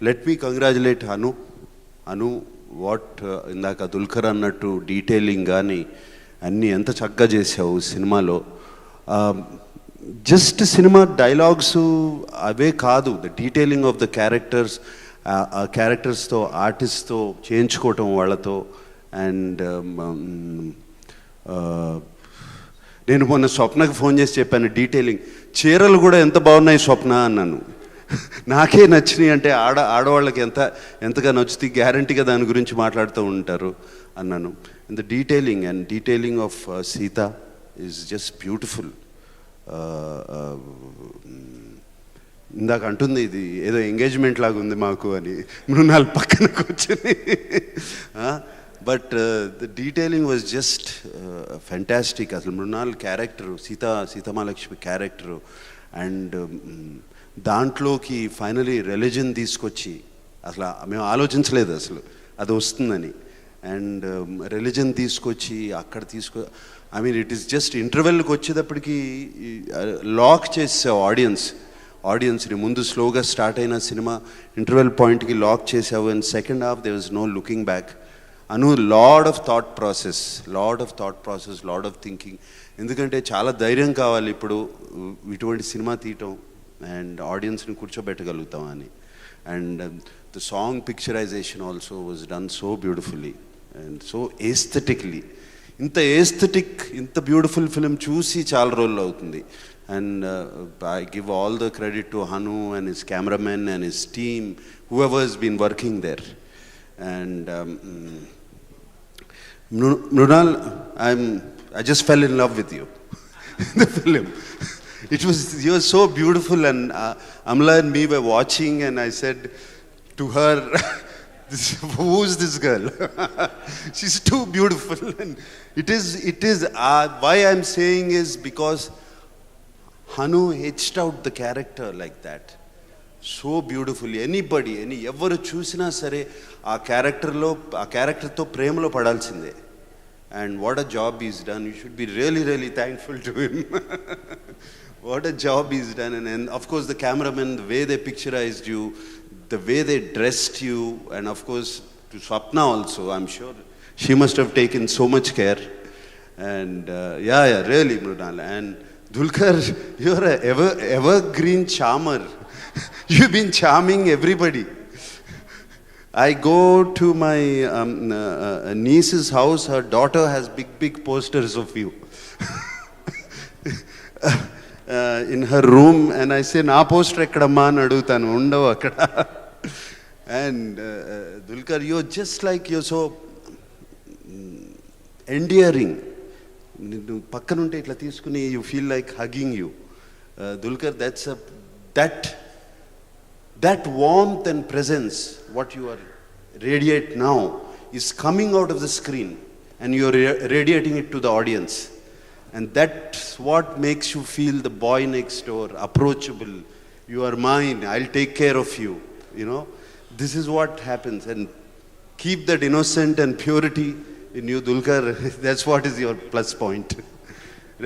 let me congratulate Anu what ఇందాక దుల్కర్ అన్నట్టు డీటెయిలింగ్ కానీ అన్నీ ఎంత చక్కగా చేసావు సినిమాలో. జస్ట్ సినిమా డైలాగ్స్ అవే కాదు, the detailing of the characters, ఆ క్యారెక్టర్స్తో ఆర్టిస్ట్తో చేయించుకోవటం వాళ్ళతో. అండ్ నేను మొన్న స్వప్నకి ఫోన్ చేసి చెప్పాను డీటెయిలింగ్, చీరలు కూడా ఎంత బాగున్నాయి స్వప్న అన్నాను. నాకే నచ్చినాయి అంటే ఆడవాళ్ళకి ఎంతగా నచ్చుతుంది, గ్యారంటీగా దాని గురించి మాట్లాడుతూ ఉంటారు అన్నాను. And the detailing of Sita is just beautiful. ఇందాక అంటుంది ఇది ఏదో ఎంగేజ్మెంట్ లాగా ఉంది మాకు అని, మృణాల్ పక్కన కూర్చొని. But the detailing was just fantastic. అసలు Mrunal character, Sitamahalakshmi character, and దాంట్లోకి ఫైనలీ రిలీజన్ తీసుకొచ్చి, అసలు మేము ఆలోచించలేదు అసలు అది వస్తుందని. అండ్ రిలీజన్ తీసుకొచ్చి అక్కడ I mean it is just ఇంటర్వెల్కి వచ్చేటప్పటికి లాక్ చేసావు ఆడియన్స్ని. ముందు స్లోగా స్టార్ట్ అయిన సినిమా ఇంటర్వెల్ పాయింట్కి లాక్ చేసావు. And second half there was no looking back. Load of thought process, load of thinking. ఎందుకంటే చాలా ధైర్యం కావాలి ఇప్పుడు ఇటువంటి సినిమా తీయటం అండ్ ఆడియన్స్ని కూర్చోబెట్టగలుగుతాం అని. And the song picturization also was done so beautifully and so aesthetically. ఇంత బ్యూటిఫుల్ ఫిలిం చూసి చాలా రోజులు అవుతుంది. And I give all the credit to Hanu and his cameraman and his team, whoever has been working there. And Mrunal, I just fell in love with you in the film. You were so beautiful, and Amla and me were watching, and I said to her, who's this girl? She's too beautiful. And it is why I'm saying is because Hanu etched out the character like that so beautifully. ఎవరు చూసినా సరే ఆ క్యారెక్టర్తో ప్రేమలో పడాల్సిందే. And what a job he's done. You should be really, really thankful to him. What a job he's done. And of course the cameramen, the way they picturized you, the way they dressed you, and of course to Swapna also, I'm sure she must have taken so much care. And yeah, really, Mrunal. And Dulquer, you're an evergreen charmer. You've been charming everybody. I go to my niece's house. Her daughter has big posters of you in her room, and I say, "Na poster ekkadamma ani adugutanu, undavu akkada." And Dulquer, you're just like, you're so endearing. Ninnu pakkanunte itla teeskuni, you feel like hugging you. Dulquer, that warmth and presence, what you are radiate now, is coming out of the screen, and you are radiating it to the audience. And that's what makes you feel the boy next door, approachable. You are mine, I'll take care of you, you know. This is what happens. And keep that innocent and purity in you, Dulquer. That's what is your plus point.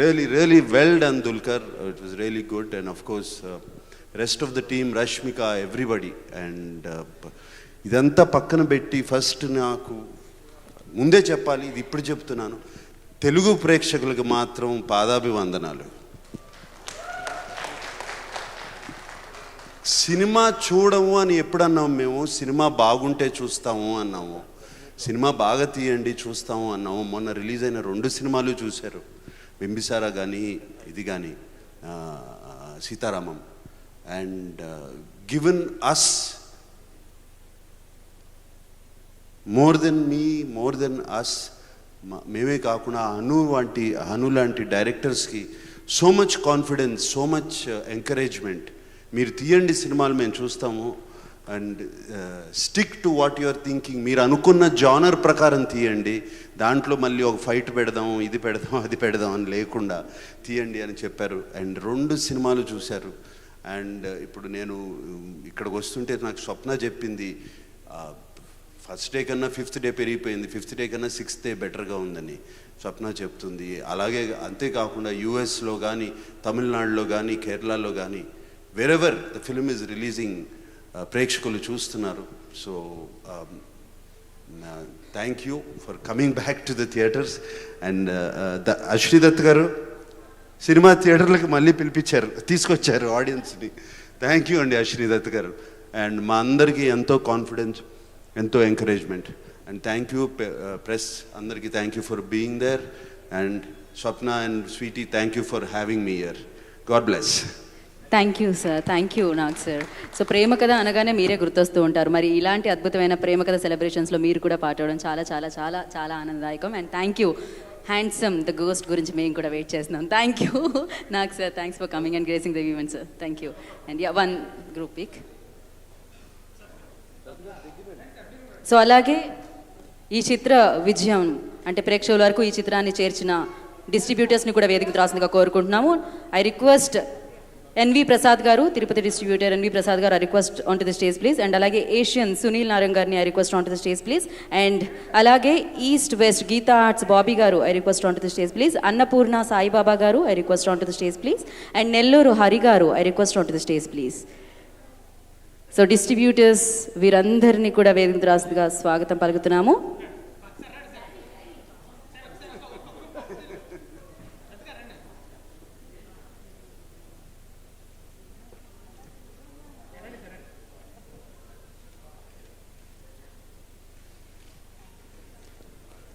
Really, really well done, Dulquer. It was really good. And of course, rest of the team, Rashmika, everybody. And ఇదంతా పక్కన పెట్టి first నాకు ముందే చెప్పాలి, ఇది ఇప్పుడు చెప్తున్నాను, తెలుగు ప్రేక్షకులకు మాత్రం పాదాభివందనాలు. సినిమా చూడము అని ఎప్పుడన్నాము మేము? సినిమా బాగుంటే చూస్తాము అన్నాము, సినిమా బాగా తీయండి చూస్తాము అన్నాము. మొన్న రిలీజ్ అయిన 2 సినిమాలు చూశారు, బింబిసారా కానీ ఇది కానీ Sitaramam. And given us, more than me, more than us, మేమే కాకుండా హను లాంటి డైరెక్టర్స్కి so much confidence, so much encouragement. మీరు తీయండి సినిమాలు మేము చూస్తాము and stick to what you are thinking. మీరు అనుకున్న జానర్ ప్రకారం తీయండి, దాంట్లో మళ్ళీ ఒక ఫైట్ పెడదాం, ఇది పెడదాం, అది పెడదాం అని లేకుండా తీయండి అని చెప్పారు. అండ్ 2 సినిమాలు చూశారు. అండ్ ఇప్పుడు నేను ఇక్కడికి వస్తుంటే నాకు స్వప్న చెప్పింది, ఫస్ట్ డే కన్నా 5th డే పెరిగిపోయింది, 5th డే కన్నా 6th డే బెటర్గా ఉందని స్వప్న చెప్తుంది. అలాగే అంతేకాకుండా యూఎస్లో కానీ, తమిళనాడులో కానీ, కేరళలో కానీ wherever the film is releasing, ప్రేక్షకులు చూస్తున్నారు. So thank you for coming back to the theatres. And Ashwini Dutt గారు సినిమా థియేటర్లకు మళ్ళీ పిలిపించారు, తీసుకొచ్చారు ఆడియన్స్ని. థ్యాంక్ యూ అండి అశ్విని దత్ గారు. అండ్ మా అందరికీ ఎంతో కాన్ఫిడెన్స్, ఎంతో encouragement. And thank you press అందరికీ, thank you for being there. And Swapna and Sweety, thank you for having me here. God bless. Thank you sir, thank you Nag sir. So ప్రేమ కథ అనగానే మీరే గుర్తొస్తూ ఉంటారు. మరి ఇలాంటి అద్భుతమైన ప్రేమ కథ సెలబ్రేషన్స్లో మీరు కూడా పాల్గొనడం చాలా చాలా చాలా చాలా ఆనందదాయకం. And thank you handsome the ghost గురించి మేము కూడా వెయిట్ చేస్తున్నాం. Thank you Nag sir, thanks for coming and gracing the event sir. Thank you. And yeah, 1 group pic. So అలాగే ఈ చిత్ర విజయం అంటే ప్రేక్షకుల వరకు ఈ చిత్రాన్ని చేర్చిన డిస్ట్రిబ్యూటర్స్ని కూడా వేదికకు రాసిందిగా కోరుకుంటున్నాము. ఐ రిక్వెస్ట్ ఎన్వి ప్రసాద్ గారు, తిరుపతి డిస్ట్రిబ్యూటర్ ఎన్వి ప్రసాద్ గారు, I request on to the stage please. And అలాగే ఏషియన్ సునీల్ నారంగ్ గారిని I request on to the stage please. And అలాగే East West Geetha Arts Bobby గారు, I request on to the stage please. Annapurna Saibaba గారు, I request on to the stage please. And Nellore Hari గారు, I request on to the stage please. So distributors వీరందరినీ కూడా వేదికకు రాసిందిగా స్వాగతం పలుకుతున్నాము.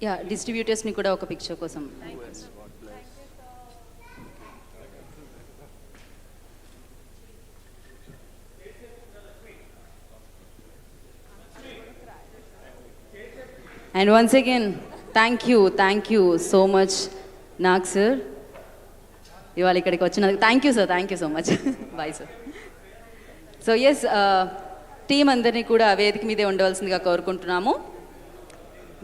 యా, డిస్ట్రిబ్యూటర్స్ని కూడా ఒక పిక్చర్ కోసం. And once again thank you so much Nag sir, ఇవాళ ఇక్కడికి వచ్చినందుకు. Thank you sir, thank you so much. Bye sir. So yes, team అందరినీ కూడా వేదిక మీదే ఉండవలసిందిగా కోరుకుంటున్నాము.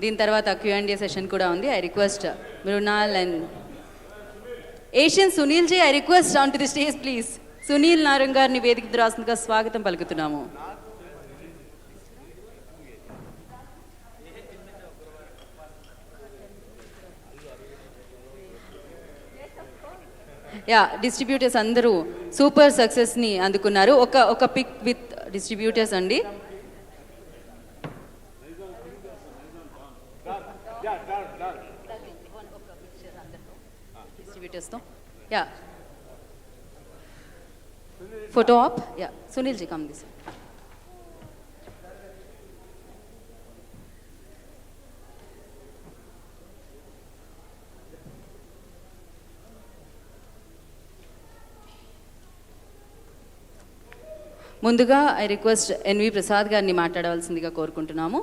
దీని తర్వాత Q&A సెషన్ కూడా ఉంది. I request Mrunal and Asian Sunil ji, I request on to the stage please. Sunil Narang గారిని వేదికకు రాసిందిగా స్వాగతం పలుకుతున్నాము. యా, డిస్ట్రిబ్యూటర్స్ అందరూ సూపర్ సక్సెస్ని అందుకున్నారు. ఒక పిక్ విత్ డిస్ట్రిబ్యూటర్స్ అండి. డిస్ట్రిబ్యూటర్స్తో yeah, photo op. Yeah, Sunil ji come this. ముందుగా ఐ రిక్వెస్ట్ ఎన్వి ప్రసాద్ గారిని మాట్లాడవలసిందిగా కోరుకుంటున్నాము.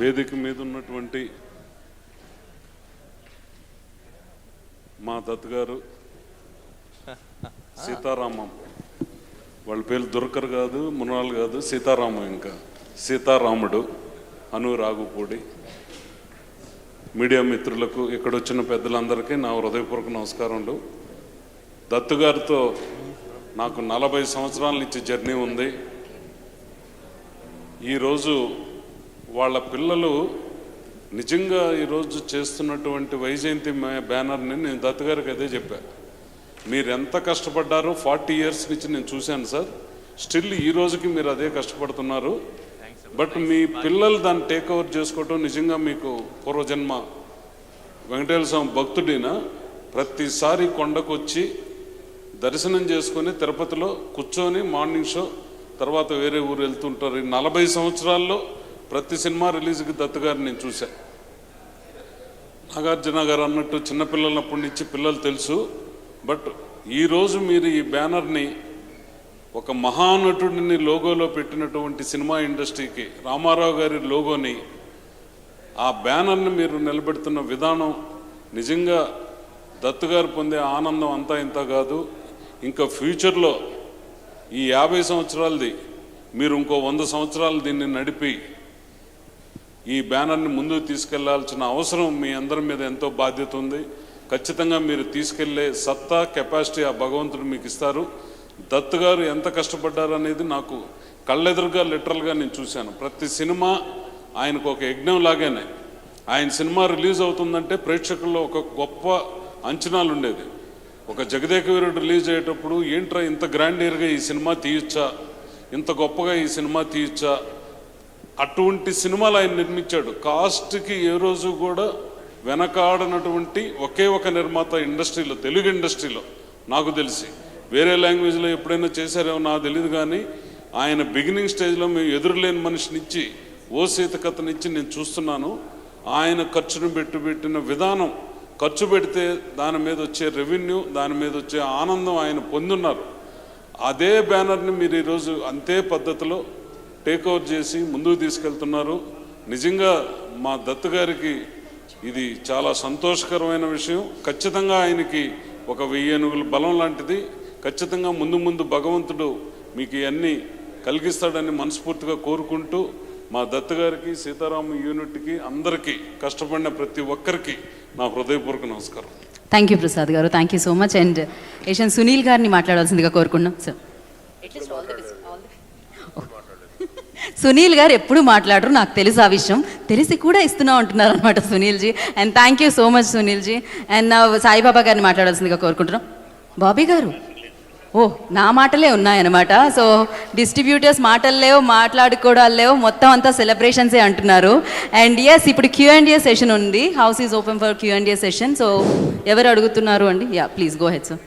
వేదిక మీద ఉన్నటువంటి మా దత్ గారు, సీతారామం, వాళ్ళ పేరు దుల్కర్ కాదు, మృణాల్ కాదు, సీతారామం, ఇంకా సీతారాముడు, హను రాఘవపూడి, మీడియా మిత్రులకు, ఇక్కడ వచ్చిన పెద్దలందరికీ నా హృదయపూర్వక నమస్కారములు. దత్తు గారితో నాకు 40 సంవత్సరాల నుంచి జర్నీ ఉంది. ఈరోజు వాళ్ళ పిల్లలు నిజంగా ఈరోజు చేస్తున్నటువంటి వైజయంతి బ్యానర్ని నేను దత్తు గారికి అదే చెప్పాను. మీరు ఎంత కష్టపడ్డారో 40 ఇయర్స్ నుంచి నేను చూశాను సార్. స్టిల్ ఈ రోజుకి మీరు అదే కష్టపడుతున్నారు. బట్ మీ పిల్లలు దాన్ని టేక్ ఓవర్ చేసుకోవటం నిజంగా మీకు పూర్వజన్మ. వెంకటేశ్వర స్వామి భక్తుడినా ప్రతిసారి కొండకు వచ్చి దర్శనం చేసుకొని తిరుపతిలో కూర్చొని మార్నింగ్ షో తర్వాత వేరే ఊరు వెళ్తుంటారు. 40 సంవత్సరాల్లో ప్రతి సినిమా రిలీజ్కి దత్తు గారిని నేను చూశాను. నాగార్జున గారు అన్నట్టు చిన్నపిల్లలప్పటి నుంచి పిల్లలు తెలుసు. బట్ ఈరోజు మీరు ఈ బ్యానర్ని ఒక మహానటుడిని లోగోలో పెట్టినటువంటి సినిమా ఇండస్ట్రీకి రామారావు గారి లోగోని ఆ బ్యానర్ని మీరు నిలబెడుతున్న విధానం నిజంగా దత్ గారు పొందే ఆనందం అంతా ఇంత కాదు. ఇంకా ఫ్యూచర్లో ఈ 50 సంవత్సరాలది మీరు ఇంకో 100 సంవత్సరాలు దీన్ని నడిపి ఈ బ్యానర్ని ముందుకు తీసుకెళ్లాల్సిన అవసరం మీ అందరి మీద ఎంతో బాధ్యత ఉంది. ఖచ్చితంగా మీరు తీసుకెళ్లే సత్తా, కెపాసిటీ ఆ భగవంతుడు మీకు ఇస్తారు. దత్ గారు ఎంత కష్టపడ్డారు అనేది నాకు కళ్ళెదురుగా లిటరల్గా నేను చూశాను. ప్రతి సినిమా ఆయనకు ఒక యజ్ఞం లాగానే. ఆయన సినిమా రిలీజ్ అవుతుందంటే ప్రేక్షకుల్లో ఒక గొప్ప అంచనాలు ఉండేది. ఒక జగదేక వీరుడు రిలీజ్ అయ్యేటప్పుడు ఏంట్రా ఇంత గ్రాండియర్గా ఈ సినిమా తీయచ్చా, ఇంత గొప్పగా ఈ సినిమా తీయచ్చా, అటువంటి సినిమాలు ఆయన నిర్మించాడు. కాస్ట్కి ఏ రోజు కూడా వెనకాడనటువంటి ఒకే ఒక నిర్మాత ఇండస్ట్రీలో, తెలుగు ఇండస్ట్రీలో నాకు తెలిసి. వేరే లాంగ్వేజ్లో ఎప్పుడైనా చేశారేమో నాకు తెలియదు, కానీ ఆయన బిగినింగ్ స్టేజ్లో మేము ఎదురులేని మనిషినిచ్చి, ఓ సీత కథనిచ్చి నేను చూస్తున్నాను. ఆయన ఖర్చును పెట్టిన విధానం, ఖర్చు పెడితే దాని మీద వచ్చే రెవెన్యూ, దాని మీద వచ్చే ఆనందం ఆయన పొందున్నారు. అదే బ్యానర్ని మీరు ఈరోజు అంతే పద్ధతిలో టేక్ ఓవర్ చేసి ముందుకు తీసుకెళ్తున్నారు. నిజంగా మా దత్ గారికి ఇది చాలా సంతోషకరమైన విషయం. ఖచ్చితంగా ఆయనకి ఒక 1000 ఏనుగుల బలం లాంటిది. ఖచ్చితంగా ముందు భగవంతుడు మీకు ఇవన్నీ కలిగిస్తాడని మనస్ఫూర్తిగా కోరుకుంటూ, మా దత్ గారికి, సీతారామ యూనిట్కి, అందరికీ కష్టపడిన ప్రతి ఒక్కరికి నా హృదయపూర్వక నమస్కారం. థ్యాంక్ యూ ప్రసాద్ గారు, thank you so much. And Asian Sunil గారిని మాట్లాడాల్సిందిగా కోరుకున్నాం సార్. సునీల్ గారు ఎప్పుడు మాట్లాడరు, నాకు తెలుసు ఆ విషయం, తెలిసి కూడా ఇస్తున్నా ఉంటున్నారు అనమాట Sunil ji. And thank you so much Sunil ji. అండ్ నా సాయిబాబా గారిని మాట్లాడాల్సిందిగా కోరుకుంటున్నాం. బాబీ గారు, ఓ నా మాటలే ఉన్నాయన్నమాట. సో డిస్ట్రిబ్యూటర్స్ మాటలు లేవు, మాట్లాడుకోవడాలు లేవు, మొత్తం అంతా సెలబ్రేషన్సే అంటున్నారు. అండ్ ఎస్, ఇప్పుడు Q&A సెషన్ ఉంది. House is open for Q&A session. So ఎవరు అడుగుతున్నారు అండి? Yeah please go ahead sir.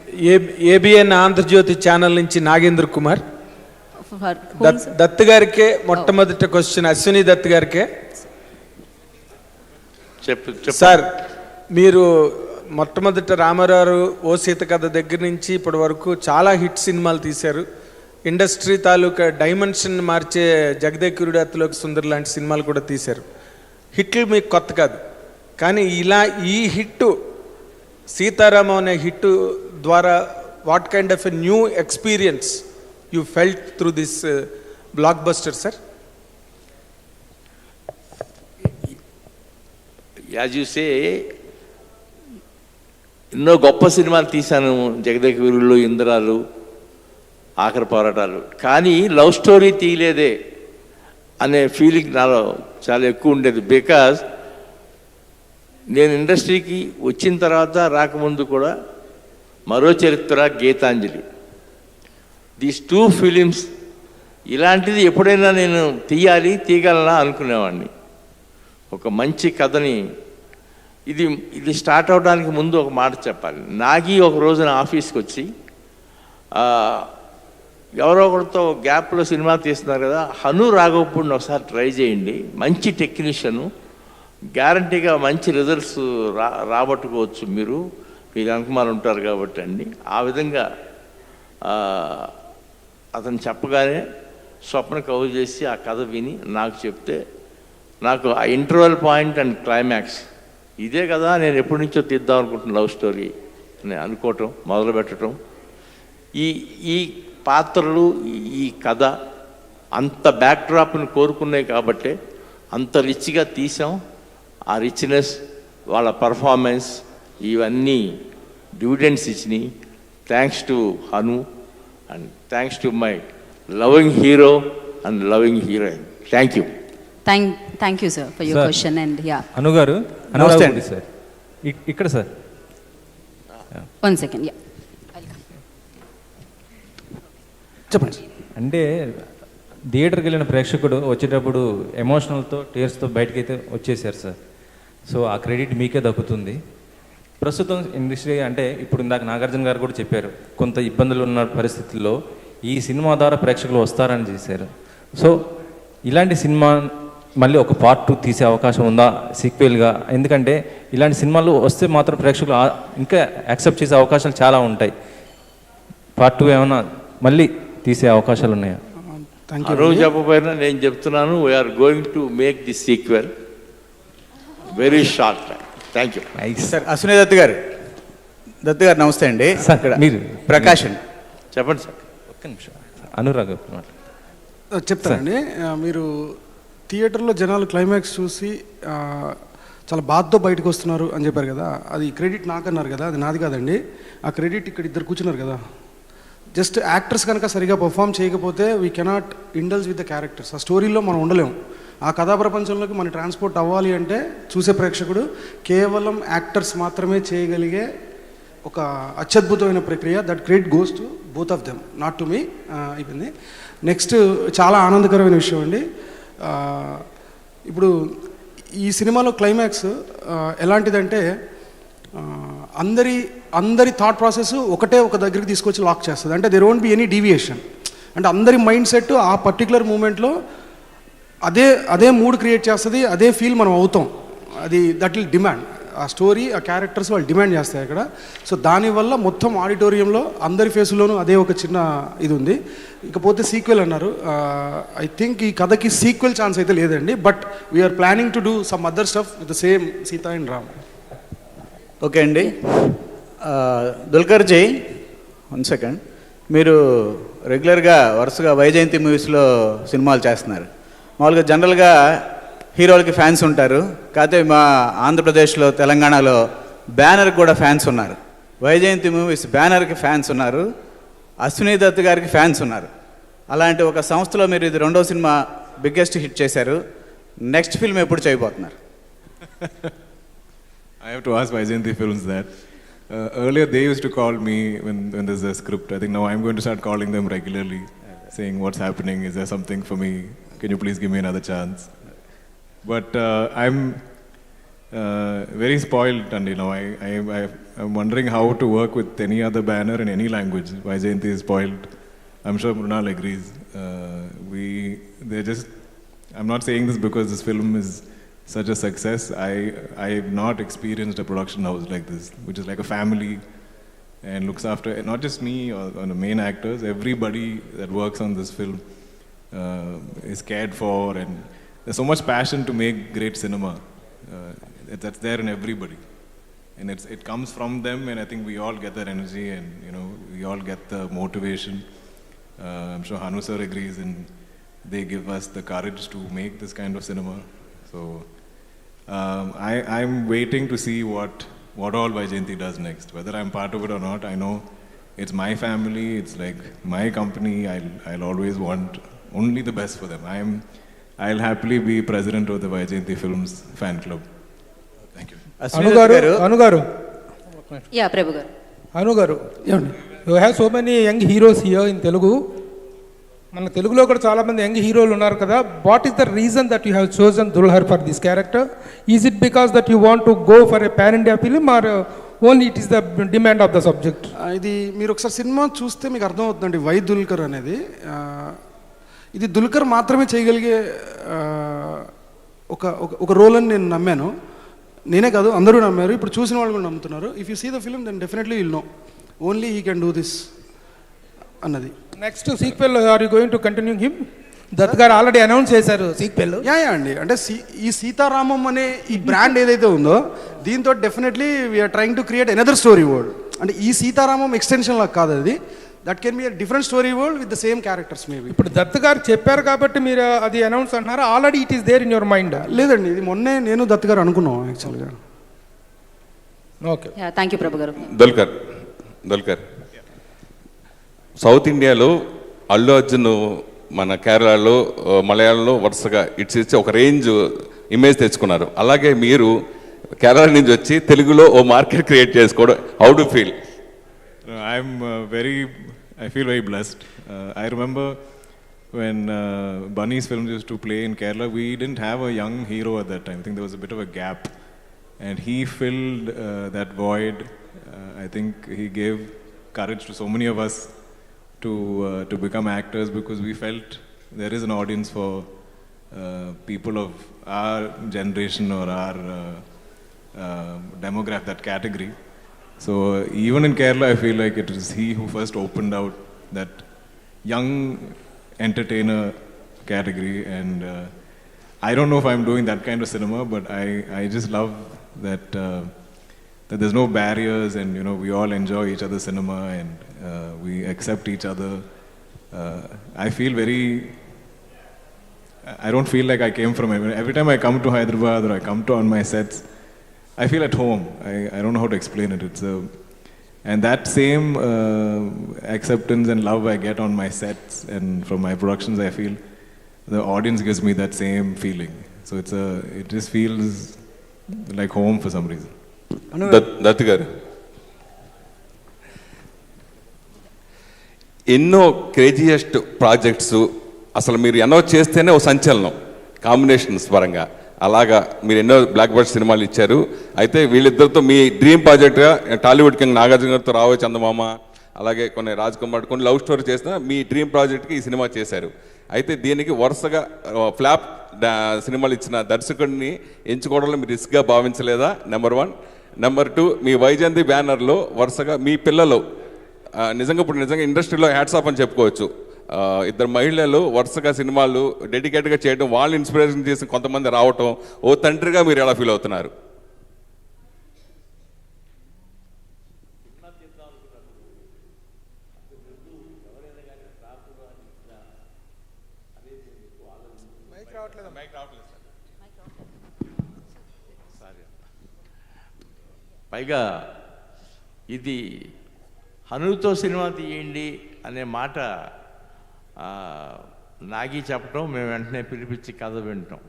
ABN Andhra Jyothy channel నుంచి నాగేంద్ర కుమార్. దత్ గారికే మొట్టమొదటి క్వశ్చన్, అశ్విని దత్ గారికే. సార్, మీరు మొట్టమొదట రామారావు ఓ సీత కథ దగ్గర నుంచి ఇప్పటి వరకు చాలా హిట్ సినిమాలు తీశారు. ఇండస్ట్రీ తాలూకా డైమెన్షన్ మార్చే జగదేకురుడు అతిలోక సుందర్ లాంటి సినిమాలు కూడా తీశారు. హిట్లు మీకు కొత్త కాదు, కానీ ఇలా ఈ హిట్ సీతారామం అనే హిట్ ద్వారా what kind of a new experience you felt through this block buster sir? As you say, ఎన్నో గొప్ప సినిమాలు తీశాను, జగదేక వీరులు, ఇంద్రాలు, ఆఖరి పోరాటాలు, కానీ లవ్ స్టోరీ తీయలేదే అనే ఫీలింగ్ నాలో చాలా ఎక్కువ ఉండేది. బికాజ్ నేను ఇండస్ట్రీకి వచ్చిన తర్వాత, రాకముందు కూడా మరో చరిత్ర, గీతాంజలి, దీస్ 2 ఫిలిమ్స్ ఇలాంటిది ఎప్పుడైనా నేను తీయగలనా అనుకునేవాడిని. ఒక మంచి కథని, ఇది స్టార్ట్ అవడానికి ముందు ఒక మాట చెప్పాలి. నాగి ఒక రోజున ఆఫీస్కి వచ్చి, ఎవరో ఒకరితో గ్యాప్లో సినిమా తీస్తున్నారు కదా, హను రాఘవపూడిని ఒకసారి ట్రై చేయండి, మంచి టెక్నీషియను, గ్యారంటీగా మంచి రిజల్ట్స్ రాబట్టుకోవచ్చు మీరు అనుకుమారు ఉంటారు కాబట్టి అండి. ఆ విధంగా అతను చెప్పగానే స్వప్న కవర్ చేసి ఆ కథ విని నాకు చెప్తే, నాకు ఆ ఇంటర్వెల్ పాయింట్ అండ్ క్లైమాక్స్ ఇదే కదా నేను ఎప్పటి నుంచో తీద్దాం అనుకుంటున్న లవ్ స్టోరీ అని అనుకోవటం మొదలుపెట్టడం. ఈ పాత్రలు, ఈ కథ అంత బ్యాక్డ్రాప్ని కోరుకున్నాయి కాబట్టి అంత రిచ్గా తీసాం. ఆ రిచ్నెస్, వాళ్ళ పర్ఫార్మెన్స్, ఇవన్నీ డివిడెండ్స్ ఇచ్చినాయి. Thanks to Hanu and thanks to my loving hero and loving heroine. Thank you. Thank you sir for your question. And yeah, Hanu గారు, నమస్తే సార్. ఇక్కడ సార్, 1 సెకండ్. యా చెప్పండి. అంటే థియేటర్కి వెళ్ళిన ప్రేక్షకుడు వచ్చేటప్పుడు ఎమోషనల్తో, టీయర్స్తో బయటకి అయితే వచ్చేసారు సార్. సో ఆ క్రెడిట్ మీకే దక్కుతుంది. ప్రస్తుతం ఇండస్ట్రీ అంటే ఇప్పుడు ఇందాక నాగార్జున గారు కూడా చెప్పారు, కొంత ఇబ్బందులు ఉన్న పరిస్థితుల్లో ఈ సినిమా ద్వారా ప్రేక్షకులు వస్తారని చేశారు. సో ఇలాంటి సినిమా మళ్ళీ ఒక పార్ట్ 2 తీసే అవకాశం ఉందా సీక్వెల్గా? ఎందుకంటే ఇలాంటి సినిమాలు వస్తే మాత్రం ప్రేక్షకులు ఇంకా యాక్సెప్ట్ చేసే అవకాశాలు చాలా ఉంటాయి. పార్ట్ 2 ఏమైనా మళ్ళీ తీసే అవకాశాలు ఉన్నాయా? రోజు చెప్పబోయినా నేను చెప్తున్నాను, we're going to make this sequel. Very short time. Thank you. Sir Ashwini Dutt గారు నమస్తే అండి. సార్ మీరు ప్రకాష్ అండి. చెప్పండి సార్. ఒక్క నిమిషం అనురాగ్ చెప్తానండి. మీరు థియేటర్లో జనాలు క్లైమాక్స్ చూసి చాలా బాధతో బయటకు వస్తున్నారు అని చెప్పారు కదా, అది క్రెడిట్ నాకన్నారు కదా, అది నాది కాదండి. ఆ క్రెడిట్ ఇక్కడ ఇద్దరు కూర్చున్నారు కదా, జస్ట్ యాక్టర్స్ కనుక సరిగా పర్ఫామ్ చేయకపోతే we cannot indulge with the characters. ఆ స్టోరీలో మనం ఉండలేము. ఆ కథా ప్రపంచంలోకి మన ట్రాన్స్పోర్ట్ అవ్వాలి అంటే చూసే ప్రేక్షకుడు కేవలం యాక్టర్స్ మాత్రమే చేయగలిగే ఒక అత్యద్భుతమైన ప్రక్రియ. That credit goes to both of them, not to me. అయిపోయింది. నెక్స్ట్ చాలా ఆనందకరమైన విషయం అండి. ఇప్పుడు ఈ సినిమాలో క్లైమాక్స్ ఎలాంటిదంటే అందరి థాట్ ప్రాసెస్ ఒక దగ్గరికి తీసుకొచ్చి లాక్ చేస్తుంది. అంటే there won't be any deviation. అంటే అందరి మైండ్ సెట్ ఆ పర్టికులర్ మూమెంట్లో అదే మూడ్ క్రియేట్ చేస్తుంది, అదే ఫీల్ మనం అవుతాం. అది దట్ విల్ డిమాండ్. ఆ స్టోరీ, ఆ క్యారెక్టర్స్ వాళ్ళు డిమాండ్ చేస్తాయి అక్కడ. సో దానివల్ల మొత్తం ఆడిటోరియంలో అందరి ఫేసులోనూ అదే ఒక చిన్న ఇది ఉంది. ఇకపోతే సీక్వెల్ అన్నారు. ఐ థింక్ ఈ కథకి సీక్వెల్ ఛాన్స్ అయితే లేదండి, but we are planning to do some other stuff with the same Sita and Ram. Okay అండి. దుల్కర్ జీ, 1 సెకండ్. మీరు రెగ్యులర్గా వరుసగా వైజయంతి మూవీస్లో సినిమాలు చేస్తున్నారు. మామూలుగా జనరల్గా హీరోలకి ఫ్యాన్స్ ఉంటారు, కాకపోతే మా ఆంధ్రప్రదేశ్లో తెలంగాణలో బ్యానర్కి కూడా ఫ్యాన్స్ ఉన్నారు. వైజయంతి మూవీస్ బ్యానర్కి ఫ్యాన్స్ ఉన్నారు, అశ్విని దత్ గారికి ఫ్యాన్స్ ఉన్నారు. అలాంటి ఒక సంస్థలో మీరు ఇది 2వ సినిమా బిగ్గెస్ట్ హిట్ చేశారు. నెక్స్ట్ ఫిల్మ్ ఎప్పుడు చేయబోతున్నారు? I have to ask Vyjayanthi Films that. Earlier they used to call me when there's a script. I think now I'm going to start calling them regularly, saying what's happening, is there something for me, can you please give me another chance. But I'm very spoiled, and I'm wondering how to work with any other banner in any language. Vyjayanthi is spoiled. I'm sure Mrunal agrees. I'm not saying this because this film is such a success. I've not experienced a production house like this, which is like a family and looks after not just me or the main actors, everybody that works on this film is cared for, and there's so much passion to make great cinema. That's there in everybody, and it comes from them, and I think we all get that energy, and we all get the motivation. I'm sure Hanu sir agrees, and they give us the courage to make this kind of cinema. So I'm waiting to see what all Vyjayanthi does next. Whether I'm part of it or not, I know it's my family, it's like my company. I'll always want only the best for them. I'll happily be president of the Vyjayanthi Films fan club. Thank you. Anu garu. Yeah, Prabhu garu. Anu garu. You have so many young heroes here in Telugu. మన తెలుగులో కూడా చాలామంది young హీరోలు ఉన్నారు కదా. What is the reason that you have chosen Dulquer for this character? Is it because that you want to go for a pan India film, or only it is the demand of the subject? ఇది మీరు ఒకసారి cinema చూస్తే మీకు అర్థమవుతుందండి. Why Dulquer అనేది ఇది దుల్కర్ మాత్రమే చేయగలిగే ఒక రోల్ అని నేను నమ్మాను. నేనే కాదు, అందరూ నమ్మారు. ఇప్పుడు చూసిన వాళ్ళు కూడా నమ్ముతున్నారు. If you see the film then definitely will know only he can do this అన్నది. Next sequel are you going to continue him? Dutt గారు ఆల్రెడీ అనౌన్స్ చేశారు సీక్వెల్. యా అండి. అంటే ఈ సీతారామం అనే ఈ బ్రాండ్ ఏదైతే ఉందో దీంతో definitely we're trying to create another story world. అంటే ఈ సీతారామం ఎక్స్టెన్షన్ లాగా కాదు అది. That can be a different story world with the same characters maybe. ఇప్పుడు దత్ గారు చెప్పారు కాబట్టి మీరు అది అనౌన్స్ అంటున్నారా? Already it is there in your mind? లేదండి, ఇది మొన్నే నేను దత్ గారు అనుకున్నాం యాక్చువల్గా. ఓకే, థ్యాంక్ యూ ప్రభు గారు. దుల్కర్ సౌత్ ఇండియాలో అల్లు అర్జున్ మన కేరళలో మలయాళంలో వరుసగా ఇచ్చి ఒక రేంజ్ ఇమేజ్ తెచ్చుకున్నారు. అలాగే మీరు కేరళ నుంచి వచ్చి తెలుగులో ఓ మార్కెట్ క్రియేట్ చేసుకోవడం, how do feel? I feel very blessed. I remember when Bunny's films used to play in Kerala, we didn't have a young hero at that time. I think there was a bit of a gap, and he filled that void. I think he gave courage to so many of us to become actors, because we felt there is an audience for people of our generation or our demographic, that category. So even in Kerala, I feel like it was he who first opened out that young entertainer category, and I don't know if I'm doing that kind of cinema, but I just love that that there's no barriers, and you know, we all enjoy each other's cinema, and we accept each other. I feel very, I don't feel like I came from every time I come to Hyderabad or I come to on my sets, I feel at home. I don't know how to explain it. It's and that same acceptance and love I get on my sets and from my productions, I feel the audience gives me that same feeling. So it just feels like home for some reason. Dutt గారు, ఎన్నో craziest projects అసలు మీరు ఎన్నో చేస్తేనే ఒక సంచలనం combinations పరంగా. అలాగా మీరు ఎన్నో బ్లాక్ బస్టర్ సినిమాలు ఇచ్చారు. అయితే వీళ్ళిద్దరితో మీ డ్రీమ్ ప్రాజెక్ట్గా టాలీవుడ్ కింగ్ నాగార్జున గారితో రావే చందమామ, అలాగే కొన్ని రాజ్ కుమార్ కొన్ని లవ్ స్టోరీ చేసిన మీ డ్రీమ్ ప్రాజెక్ట్కి ఈ సినిమా చేశారు. అయితే దీనికి వరుసగా ఫ్లాప్ సినిమాలు ఇచ్చిన దర్శకుడిని ఎంచుకోవడంలో మీరు రిస్క్గా భావించలేదా? నెంబర్ 1. నెంబర్ 2, మీ వైజయంతి బ్యానర్లో వరుసగా మీ పిల్లలు నిజంగా ఇండస్ట్రీలో హ్యాట్స్ ఆఫ్ అని చెప్పుకోవచ్చు. ఇద్దరు మహిళలు వరుసగా సినిమాలు డెడికేట్గా చేయడం, వాళ్ళు ఇన్స్పిరేషన్ చేసి కొంతమంది రావటం, ఓ తండ్రిగా మీరు ఎలా ఫీల్ అవుతున్నారు? పైగా ఇది హనుతో సినిమా తీయండి అనే మాట నాగి చెప్పడం, మేము వెంటనే పిలిపించి కథ వింటాం.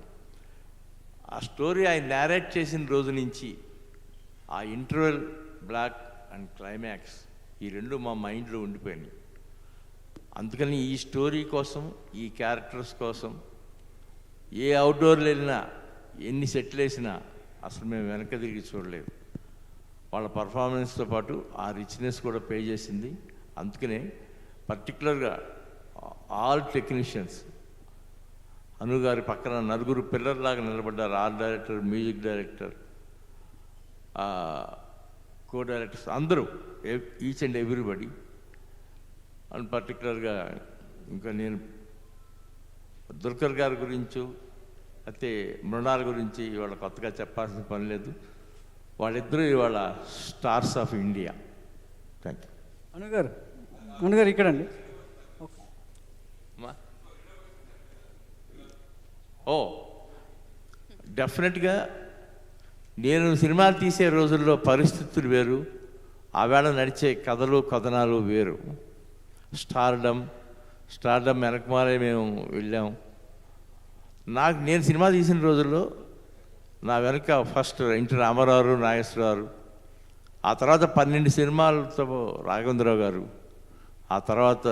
ఆ స్టోరీ ఆయన నేరేట్ చేసిన రోజు నుంచి ఆ ఇంటర్వెల్, బ్లాక్ అండ్ క్లైమాక్స్ ఈ రెండు మా మైండ్లో ఉండిపోయినాయి. అందుకని ఈ స్టోరీ కోసం, ఈ క్యారెక్టర్స్ కోసం ఏ అవుట్డోర్లు వెళ్ళినా, ఎన్ని సెట్లు వేసినా అసలు మేము వెనక తిరిగి చూడలేదు. వాళ్ళ పర్ఫార్మెన్స్తో పాటు ఆ రిచ్నెస్ కూడా పే చేసింది. అందుకనే పర్టికులర్గా ఆల్ టెక్నీషియన్స్ హను గారి పక్కన నలుగురు పిల్లర్లాగా నిలబడ్డారు. Art director, music director, co directors అందరూ, ఈచ్ అండ్ ఎవ్రీబడి. అండ్ పర్టికులర్గా ఇంకా నేను దుల్కర్ గారి గురించి అయితే మృణాల్ గురించి ఇవాళ కొత్తగా చెప్పాల్సిన పని లేదు. వాళ్ళిద్దరూ ఇవాళ stars of India. Thank you. అనుగారు ఇక్కడండి. ఓ డెఫినెట్గా నేను సినిమాలు తీసే రోజుల్లో పరిస్థితులు వేరు, ఆవేళ నడిచే కథలు కథనాలు వేరు. స్టార్డమ్ వెనకమాలే మేము వెళ్ళాం. నేను సినిమా తీసిన రోజుల్లో నా వెనక ఫస్ట్ ఎన్టీ రామారావు, నాగేశ్వరరావు, ఆ తర్వాత 12 సినిమాలతో రాఘవేంద్రరావు గారు, ఆ తర్వాత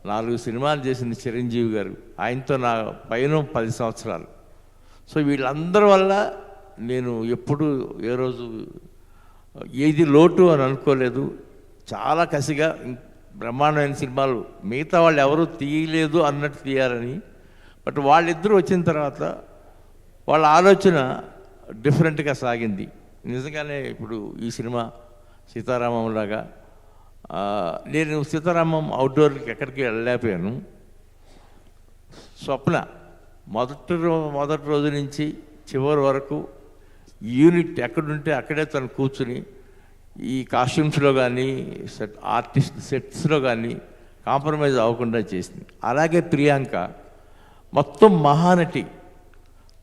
4 సినిమాలు చేసిన చిరంజీవి గారు, ఆయనతో నా పైన 10 సంవత్సరాలు. సో వీళ్ళందరి వల్ల నేను ఎప్పుడు ఏ రోజు ఏది లోటు అని అనుకోలేదు. చాలా కసిగా బ్రహ్మాండమైన సినిమాలు మిగతా వాళ్ళు ఎవరూ తీయలేదు అన్నట్టు తీయాలని. బట్ వాళ్ళిద్దరూ వచ్చిన తర్వాత వాళ్ళ ఆలోచన డిఫరెంట్గా సాగింది. నిజంగానే ఇప్పుడు ఈ సినిమా సీతారామం లాగా నేను సీతారామం అవుట్డోర్కి ఎక్కడికి వెళ్ళలేకపోయాను. స్వప్న మొదటి రోజు నుంచి చివరి వరకు యూనిట్ ఎక్కడుంటే అక్కడే తను కూర్చుని ఈ కాస్ట్యూమ్స్లో కానీ ఆర్టిస్ట్ సెట్స్లో కానీ కాంప్రమైజ్ అవ్వకుండా చేసింది. అలాగే ప్రియాంక మొత్తం మహానటి,